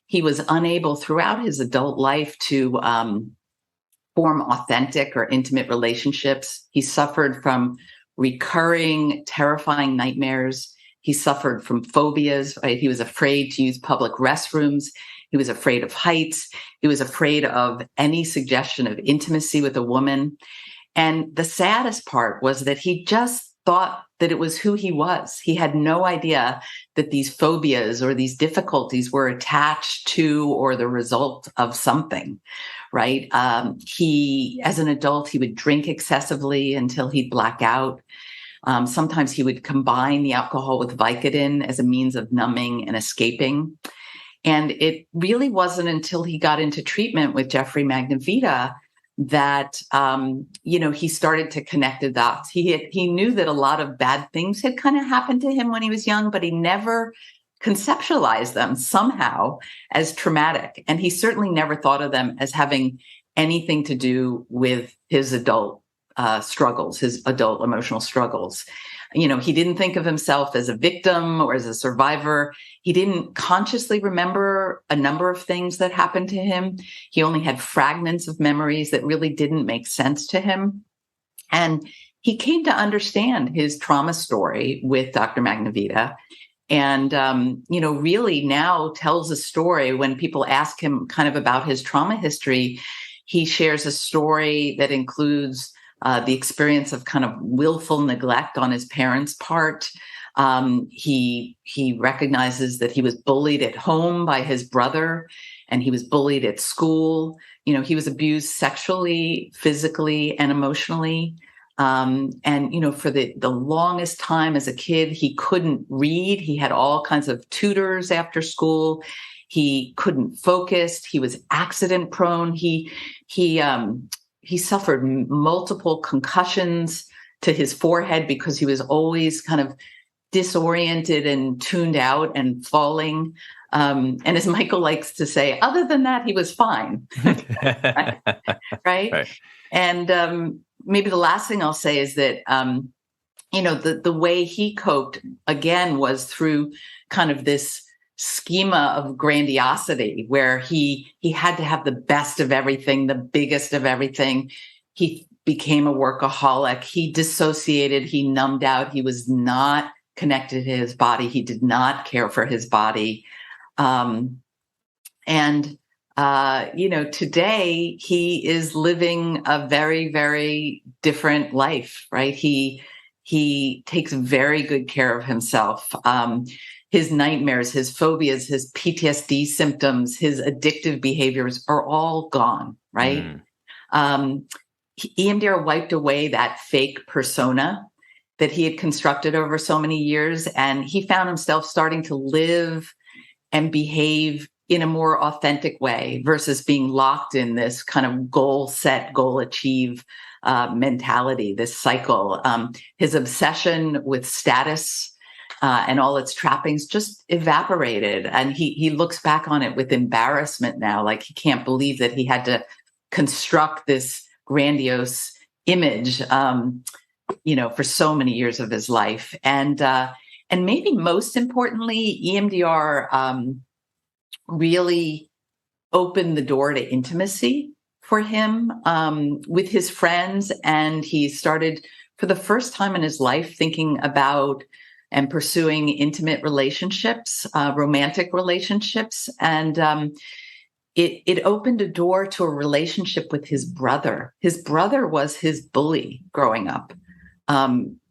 He was unable throughout his adult life to form authentic or intimate relationships. He suffered from recurring, terrifying nightmares. He suffered from phobias, right? He was afraid to use public restrooms. He was afraid of heights. He was afraid of any suggestion of intimacy with a woman. And the saddest part was that he just thought that it was who he was. He had no idea that these phobias or these difficulties were attached to or the result of something, right? As an adult, he would drink excessively until he'd black out. Sometimes he would combine the alcohol with Vicodin as a means of numbing and escaping. And it really wasn't until he got into treatment with Jeffrey Magnavita that, he started to connect the dots. He knew that a lot of bad things had kind of happened to him when he was young, but he never conceptualized them somehow as traumatic. And he certainly never thought of them as having anything to do with his adult struggles, his adult emotional struggles. He didn't think of himself as a victim or as a survivor. He didn't consciously remember a number of things that happened to him. He only had fragments of memories that really didn't make sense to him. And he came to understand his trauma story with Dr. Magnavita. And, really now tells a story when people ask him kind of about his trauma history. He shares a story that includes the experience of kind of willful neglect on his parents' part. He recognizes that he was bullied at home by his brother, and he was bullied at school. He was abused sexually, physically, and emotionally. And for the longest time as a kid, he couldn't read. He had all kinds of tutors after school. He couldn't focus. He was accident prone. He suffered multiple concussions to his forehead because he was always kind of disoriented and tuned out and falling. And as Michael likes to say, other than that, he was fine. Right? And maybe the last thing I'll say is that, the way he coped, again, was through kind of this schema of grandiosity where he had to have the best of everything, the biggest of everything. He became a workaholic. He dissociated. He numbed out. He was not connected to his body. He did not care for his body. Today he is living a very, very different life, right? He takes very good care of himself. His nightmares, his phobias, his PTSD symptoms, his addictive behaviors are all gone, right? EMDR wiped away that fake persona that he had constructed over so many years. And he found himself starting to live and behave in a more authentic way versus being locked in this kind of goal set, goal achieve mentality, this cycle. His obsession with status and all its trappings just evaporated. And he looks back on it with embarrassment now, like he can't believe that he had to construct this grandiose image, for so many years of his life. And maybe most importantly, EMDR really opened the door to intimacy for him with his friends. And he started, for the first time in his life, thinking about and pursuing intimate relationships, romantic relationships. And it opened a door to a relationship with his brother. His brother was his bully growing up.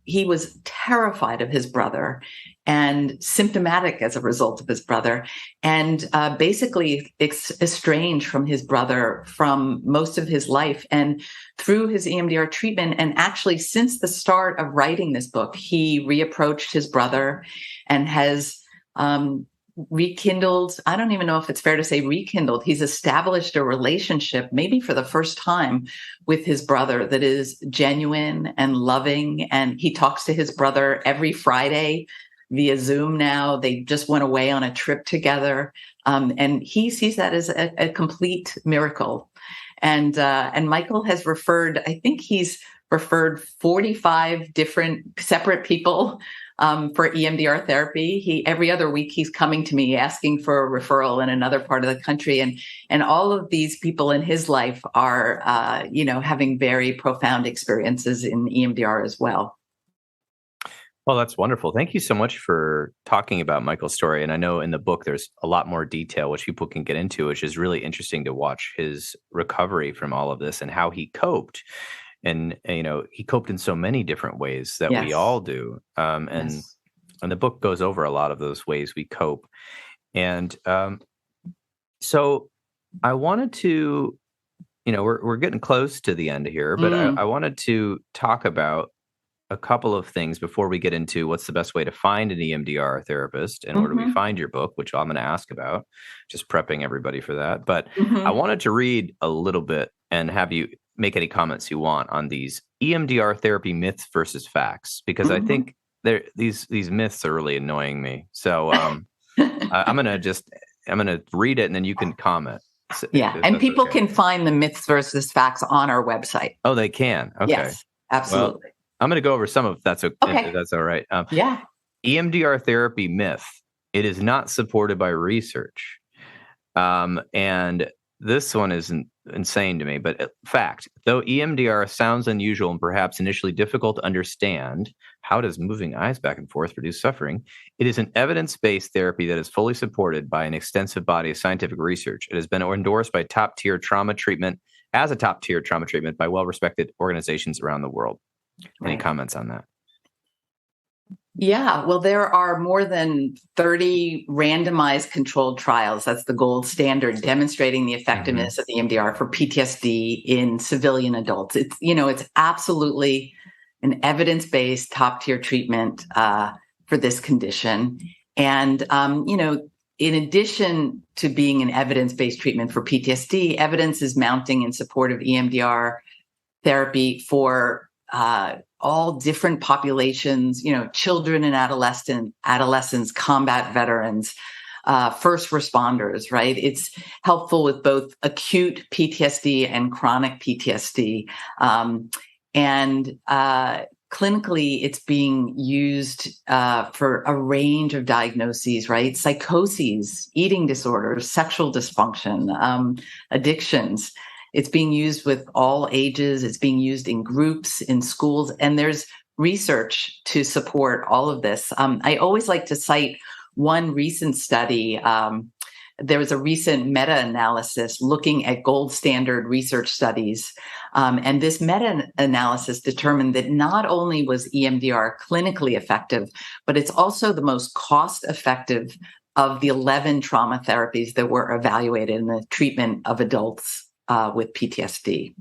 He was terrified of his brother and symptomatic as a result of his brother, and basically estranged from his brother from most of his life. And through his EMDR treatment, and actually since the start of writing this book, he reapproached his brother and has rekindled, I don't even know if it's fair to say rekindled, he's established a relationship, maybe for the first time, with his brother that is genuine and loving. And he talks to his brother every Friday via Zoom now. They just went away on a trip together. And he sees that as a complete miracle. And Michael has referred, I think he's referred 45 different separate people for EMDR therapy. Every other week he's coming to me asking for a referral in another part of the country, and all of these people in his life are having very profound experiences in EMDR as well. Well, that's wonderful. Thank you so much for talking about Michael's story. And I know in the book there's a lot more detail which people can get into, which is really interesting to watch his recovery from all of this and how he coped. And, he coped in so many different ways that we all do. And the book goes over a lot of those ways we cope. And so I wanted to, we're getting close to the end here, but I wanted to talk about a couple of things before we get into what's the best way to find an EMDR therapist and where do we find your book, which I'm going to ask about, just prepping everybody for that. But I wanted to read a little bit and have you make any comments you want on these EMDR therapy myths versus facts, because I think these myths are really annoying me. So I'm going to read it and then you can comment. Yeah. And people can find the myths versus facts on our website. Oh, they can. Okay. Yes, absolutely. Well, I'm going to go over some of that's okay. If that's all right. EMDR therapy myth. It is not supported by research. And this one is insane to me, but fact, though EMDR sounds unusual and perhaps initially difficult to understand, how does moving eyes back and forth reduce suffering? It is an evidence-based therapy that is fully supported by an extensive body of scientific research. It has been endorsed by top-tier trauma treatment by well-respected organizations around the world. Any comments on that? Yeah, well, there are more than 30 randomized controlled trials. That's the gold standard, demonstrating the effectiveness of EMDR for PTSD in civilian adults. It's absolutely an evidence-based top-tier treatment for this condition. And, in addition to being an evidence-based treatment for PTSD, evidence is mounting in support of EMDR therapy for all different populations, children and adolescents, combat veterans, first responders, right? It's helpful with both acute PTSD and chronic PTSD. And clinically, it's being used for a range of diagnoses, right? Psychoses, eating disorders, sexual dysfunction, addictions. It's being used with all ages. It's being used in groups, in schools, and there's research to support all of this. I always like to cite one recent study. There was a recent meta-analysis looking at gold standard research studies. And this meta-analysis determined that not only was EMDR clinically effective, but it's also the most cost-effective of the 11 trauma therapies that were evaluated in the treatment of adults with PTSD.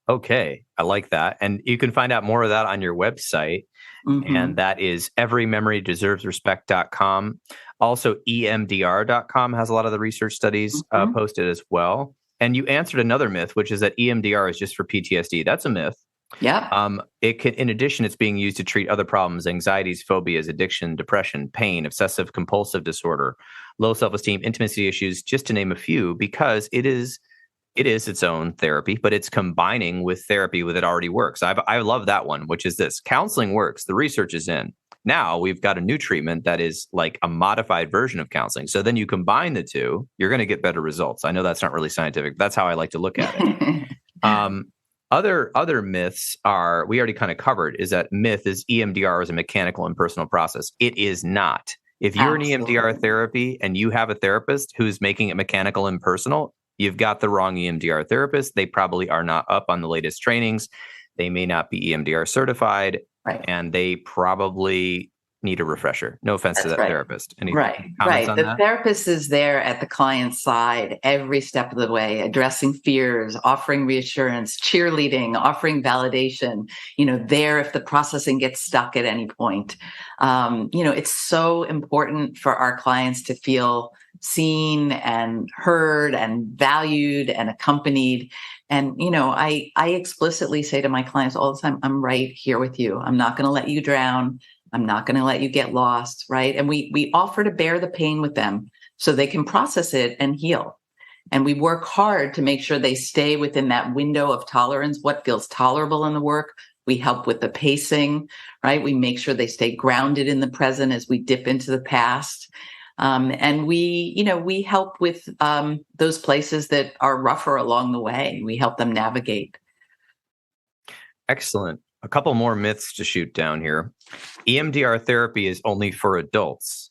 Okay, I like that. And you can find out more of that on your website. And that is everymemorydeservesrespect.com. Also, EMDR.com has a lot of the research studies posted as well. And you answered another myth, which is that EMDR is just for PTSD. That's a myth. Yeah. It can, in addition, it's being used to treat other problems, anxieties, phobias, addiction, depression, pain, obsessive compulsive disorder, low self-esteem, intimacy issues, just to name a few, because it is its own therapy, but it's combining with therapy that already works. I love that one, which is this: counseling works. The research is in. Now we've got a new treatment that is like a modified version of counseling. So then you combine the two, you're going to get better results. I know that's not really scientific. That's how I like to look at it. Other myths are, we already kind of covered, is that myth is EMDR is a mechanical and personal process. It is not. If you're in EMDR therapy and you have a therapist who's making it mechanical and personal, you've got the wrong EMDR therapist. They probably are not up on the latest trainings. They may not be EMDR certified, and they probably need a refresher. No offense to that therapist. Any comments on The that? therapist is there at the client's side every step of the way, addressing fears, offering reassurance, cheerleading, offering validation, there if the processing gets stuck at any point. It's so important for our clients to feel seen and heard and valued and accompanied. And, I explicitly say to my clients all the time, I'm right here with you. I'm not going to let you drown. I'm not going to let you get lost, right? And we offer to bear the pain with them so they can process it and heal. And we work hard to make sure they stay within that window of tolerance, what feels tolerable in the work. We help with the pacing, right? We make sure they stay grounded in the present as we dip into the past. And we help with those places that are rougher along the way. We help them navigate. Excellent. A couple more myths to shoot down here. EMDR therapy is only for adults.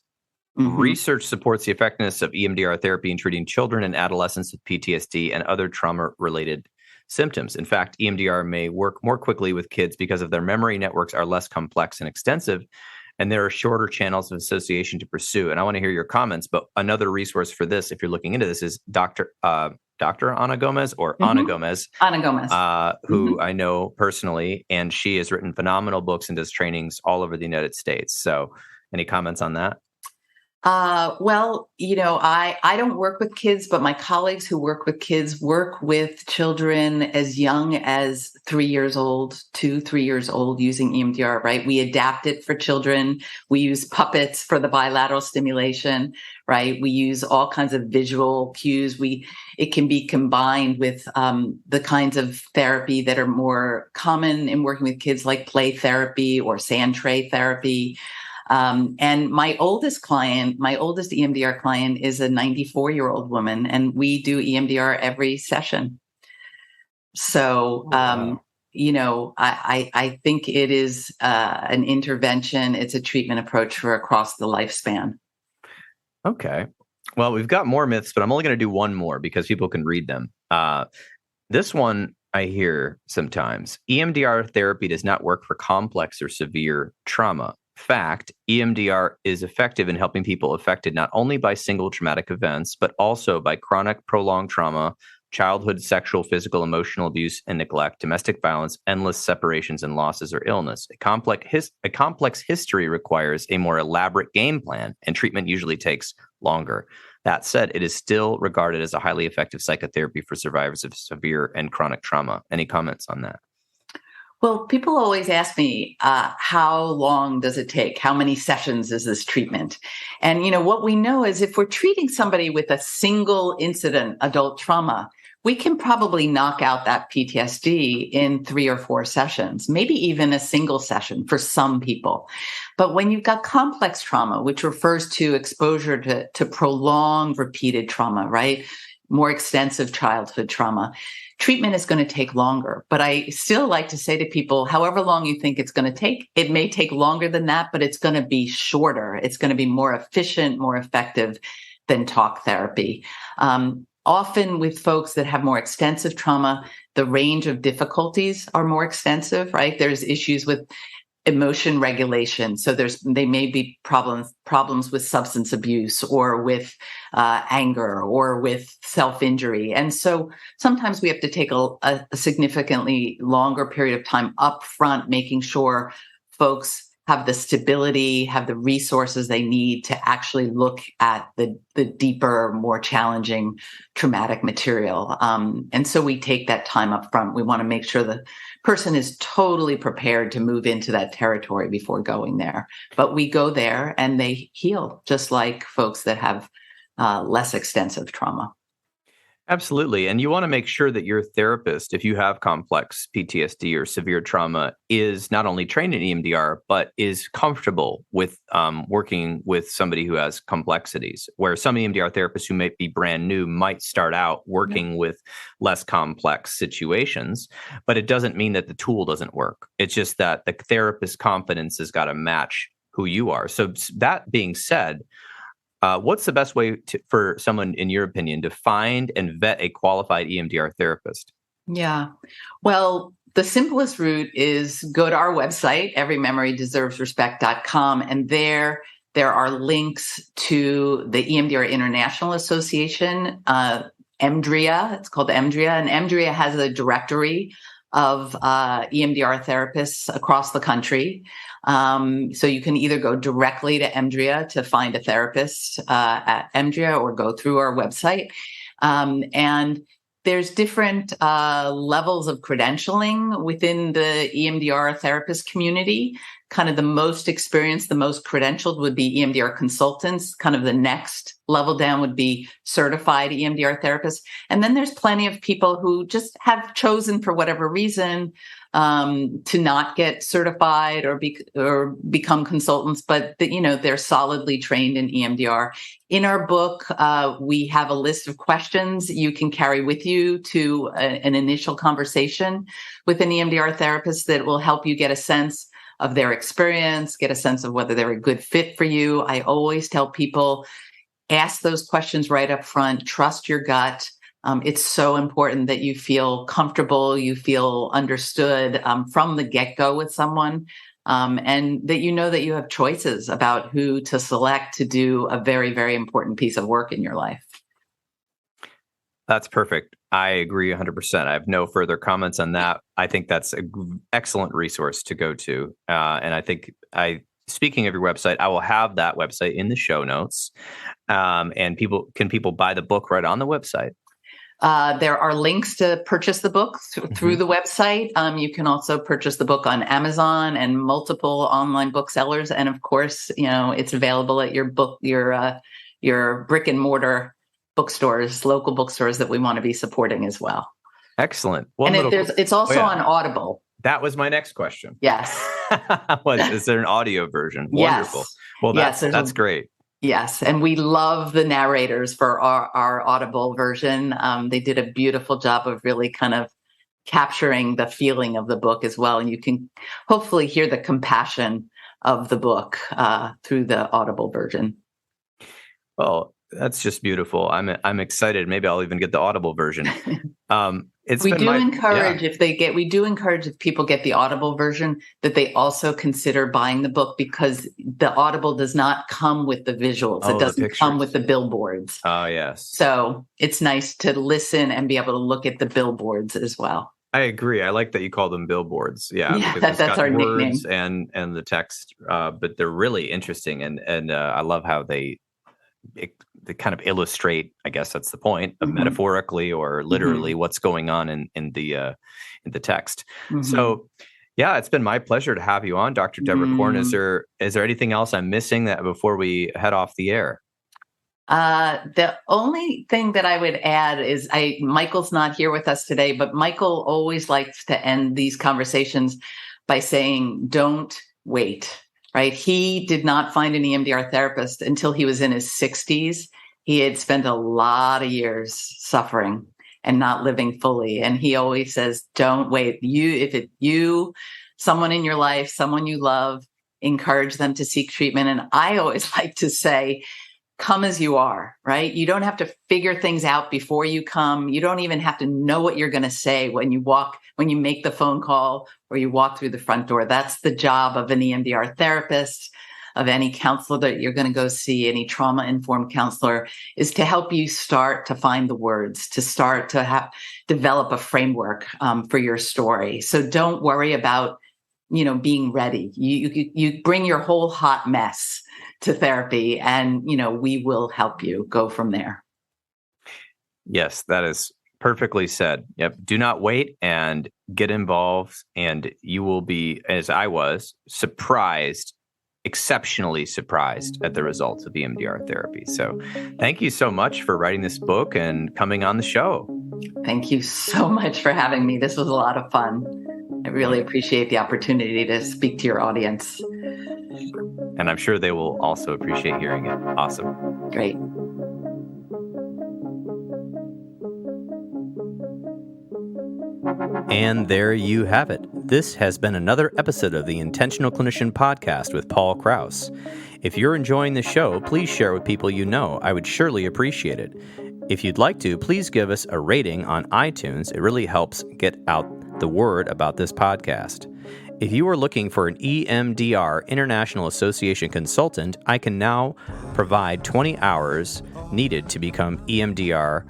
Research supports the effectiveness of EMDR therapy in treating children and adolescents with PTSD and other trauma-related symptoms. In fact, EMDR may work more quickly with kids because of their memory networks are less complex and extensive, and there are shorter channels of association to pursue. And I want to hear your comments, but another resource for this, if you're looking into this, is Dr. Ana Gomez or Ana Gomez, who I know personally, and she has written phenomenal books and does trainings all over the United States. So any comments on that? Well, I don't work with kids, but my colleagues who work with kids work with children as young as 3 years old, 2-3 years old, using EMDR, right? We adapt it for children. We use puppets for the bilateral stimulation, right? We use all kinds of visual cues. It can be combined with the kinds of therapy that are more common in working with kids, like play therapy or sand tray therapy. And my oldest EMDR client is a 94-year-old woman, and we do EMDR every session. So, I think it is an intervention. It's a treatment approach for across the lifespan. Okay. Well, we've got more myths, but I'm only going to do one more because people can read them. This one I hear sometimes. EMDR therapy does not work for complex or severe trauma. Fact, EMDR is effective in helping people affected not only by single traumatic events, but also by chronic prolonged trauma, childhood sexual, physical, emotional abuse and neglect, domestic violence, endless separations and losses or illness. A complex history requires a more elaborate game plan, and treatment usually takes longer. That said, it is still regarded as a highly effective psychotherapy for survivors of severe and chronic trauma. Any comments on that? Well, people always ask me, how long does it take? How many sessions is this treatment? And, what we know is if we're treating somebody with a single incident adult trauma, we can probably knock out that PTSD in 3 or 4 sessions, maybe even a single session for some people. But when you've got complex trauma, which refers to exposure to prolonged repeated trauma, right? More extensive childhood trauma, treatment is going to take longer. But I still like to say to people, however long you think it's going to take, it may take longer than that, but it's going to be shorter. It's going to be more efficient, more effective than talk therapy. Often with folks that have more extensive trauma, the range of difficulties are more extensive, right? There's issues with emotion regulation. So they may be problems with substance abuse or with anger or with self-injury. And so sometimes we have to take a significantly longer period of time up front, making sure folks have the stability, have the resources they need to actually look at the deeper, more challenging traumatic material. And so we take that time up front. We want to make sure the person is totally prepared to move into that territory before going there. But we go there and they heal, just like folks that have less extensive trauma. Absolutely. And you want to make sure that your therapist, if you have complex PTSD or severe trauma, is not only trained in EMDR, but is comfortable with working with somebody who has complexities, where some EMDR therapists who may be brand new might start out working with less complex situations, but it doesn't mean that the tool doesn't work. It's just that the therapist's confidence has got to match who you are. So that being said, what's the best way for someone, in your opinion, to find and vet a qualified EMDR therapist? Yeah. Well, the simplest route is go to our website, everymemorydeservesrespect.com, and there are links to the EMDR International Association, EMDRIA. It's called EMDRIA, and EMDRIA has a directory of EMDR therapists across the country. So you can either go directly to EMDRIA to find a therapist at EMDRIA or go through our website. And there's different levels of credentialing within the EMDR therapist community. Kind of the most experienced, the most credentialed would be EMDR consultants. Kind of the next level down would be certified EMDR therapists. And then there's plenty of people who just have chosen, for whatever reason, to not get certified or become consultants, but they're solidly trained in EMDR. In our book, we have a list of questions you can carry with you to an initial conversation with an EMDR therapist that will help you get a sense of their experience, get a sense of whether they're a good fit for you. I always tell people, ask those questions right up front, trust your gut. It's so important that you feel comfortable, you feel understood from the get-go with someone, and that you know that you have choices about who to select to do a very, very important piece of work in your life. That's perfect. I agree 100%. I have no further comments on that. I think that's an excellent resource to go to. And I think speaking of your website, I will have that website in the show notes. And can people buy the book right on the website? There are links to purchase the book through the website. You can also purchase the book on Amazon and multiple online booksellers. And of course, it's available at your brick and mortar bookstores, local bookstores that we want to be supporting as well. Excellent. It's also on Audible. That was my next question. Yes. Is there an audio version? Wonderful. Yes. Well, that's great. Yes. And we love the narrators for our Audible version. They did a beautiful job of really kind of capturing the feeling of the book as well. And you can hopefully hear the compassion of the book through the Audible version. Well, that's just beautiful. I'm excited. Maybe I'll even get the Audible version. We do encourage if people get the Audible version that they also consider buying the book, because the Audible does not come with the visuals. It doesn't come with the billboards. Oh, yes. So it's nice to listen and be able to look at the billboards as well. I agree. I like that you call them billboards. Yeah, because that's our words nickname. and the text, but they're really interesting. And I love how they kind of illustrate, I guess that's the point, of metaphorically or literally what's going on in the text. So, yeah, it's been my pleasure to have you on, Dr. Deborah Korn. Is there anything else I'm missing that before we head off the air? The only thing that I would add is Michael's not here with us today, but Michael always likes to end these conversations by saying, "Don't wait." Right? He did not find an EMDR therapist until he was in his 60s. He had spent a lot of years suffering and not living fully. And he always says, don't wait. Someone in your life, someone you love, encourage them to seek treatment. And I always like to say, come as you are, right? You don't have to figure things out before you come. You don't even have to know what you're going to say when you make the phone call or you walk through the front door. That's the job of an EMDR therapist, of any counselor that you're going to go see, any trauma-informed counselor, is to help you start to find the words, to start to develop a framework for your story. So don't worry about, being ready. You bring your whole hot mess to therapy, and we will help you go from there. Yes, that is perfectly said. Yep. Do not wait and get involved, and you will be, as I was, exceptionally surprised at the results of EMDR therapy. So thank you so much for writing this book and coming on the show. Thank you so much for having me. This was a lot of fun. I really appreciate the opportunity to speak to your audience. And I'm sure they will also appreciate hearing it. Awesome. Great. And there you have it. This has been another episode of the Intentional Clinician Podcast with Paul Krauss. If you're enjoying the show, please share with people you know. I would surely appreciate it. If you'd like to, please give us a rating on iTunes. It really helps get out the word about this podcast. If you are looking for an EMDR International Association consultant, I can now provide 20 hours needed to become EMDR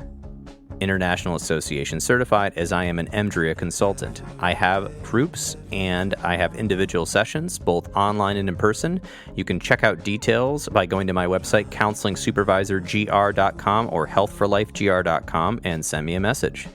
International Association certified, as I am an EMDRIA consultant. I have groups and I have individual sessions, both online and in person. You can check out details by going to my website, counselingsupervisorgr.com or healthforlifegr.com, and send me a message.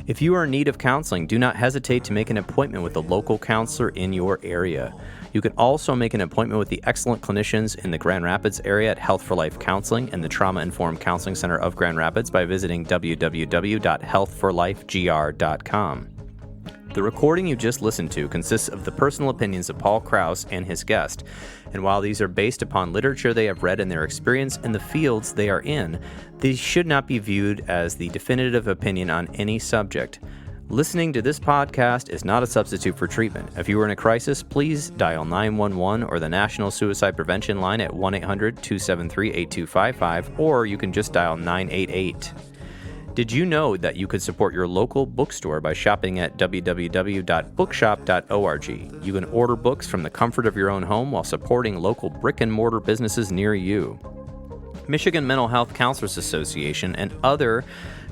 If you are in need of counseling, do not hesitate to make an appointment with a local counselor in your area. You can also make an appointment with the excellent clinicians in the Grand Rapids area at Health for Life Counseling and the Trauma Informed Counseling Center of Grand Rapids by visiting www.healthforlifegr.com. The recording you just listened to consists of the personal opinions of Paul Krauss and his guest, and while these are based upon literature they have read and their experience in the fields they are in, these should not be viewed as the definitive opinion on any subject. Listening to this podcast is not a substitute for treatment. If you are in a crisis, please dial 911 or the National Suicide Prevention Line at 1-800-273-8255, or you can just dial 988. Did you know that you could support your local bookstore by shopping at www.bookshop.org? You can order books from the comfort of your own home while supporting local brick-and-mortar businesses near you. Michigan Mental Health Counselors Association and other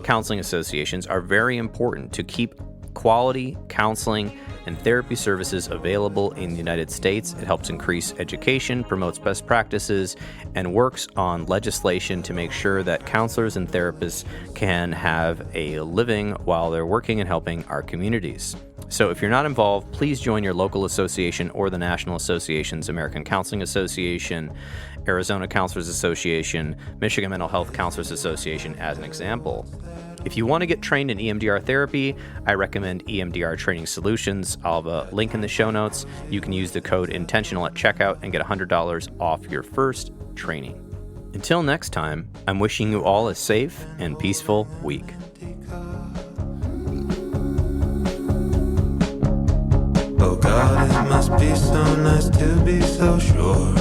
counseling associations are very important to keep quality counseling and therapy services available in the United States. It helps increase education, promotes best practices, and works on legislation to make sure that counselors and therapists can have a living while they're working and helping our communities. So if you're not involved, please join your local association or the national associations, American Counseling Association, Arizona Counselors Association, Michigan Mental Health Counselors Association as an example. If you want to get trained in EMDR therapy, I recommend EMDR Training Solutions. I'll have a link in the show notes. You can use the code INTENTIONAL at checkout and get $100 off your first training. Until next time, I'm wishing you all a safe and peaceful week. Oh God, it must be so nice to be so sure.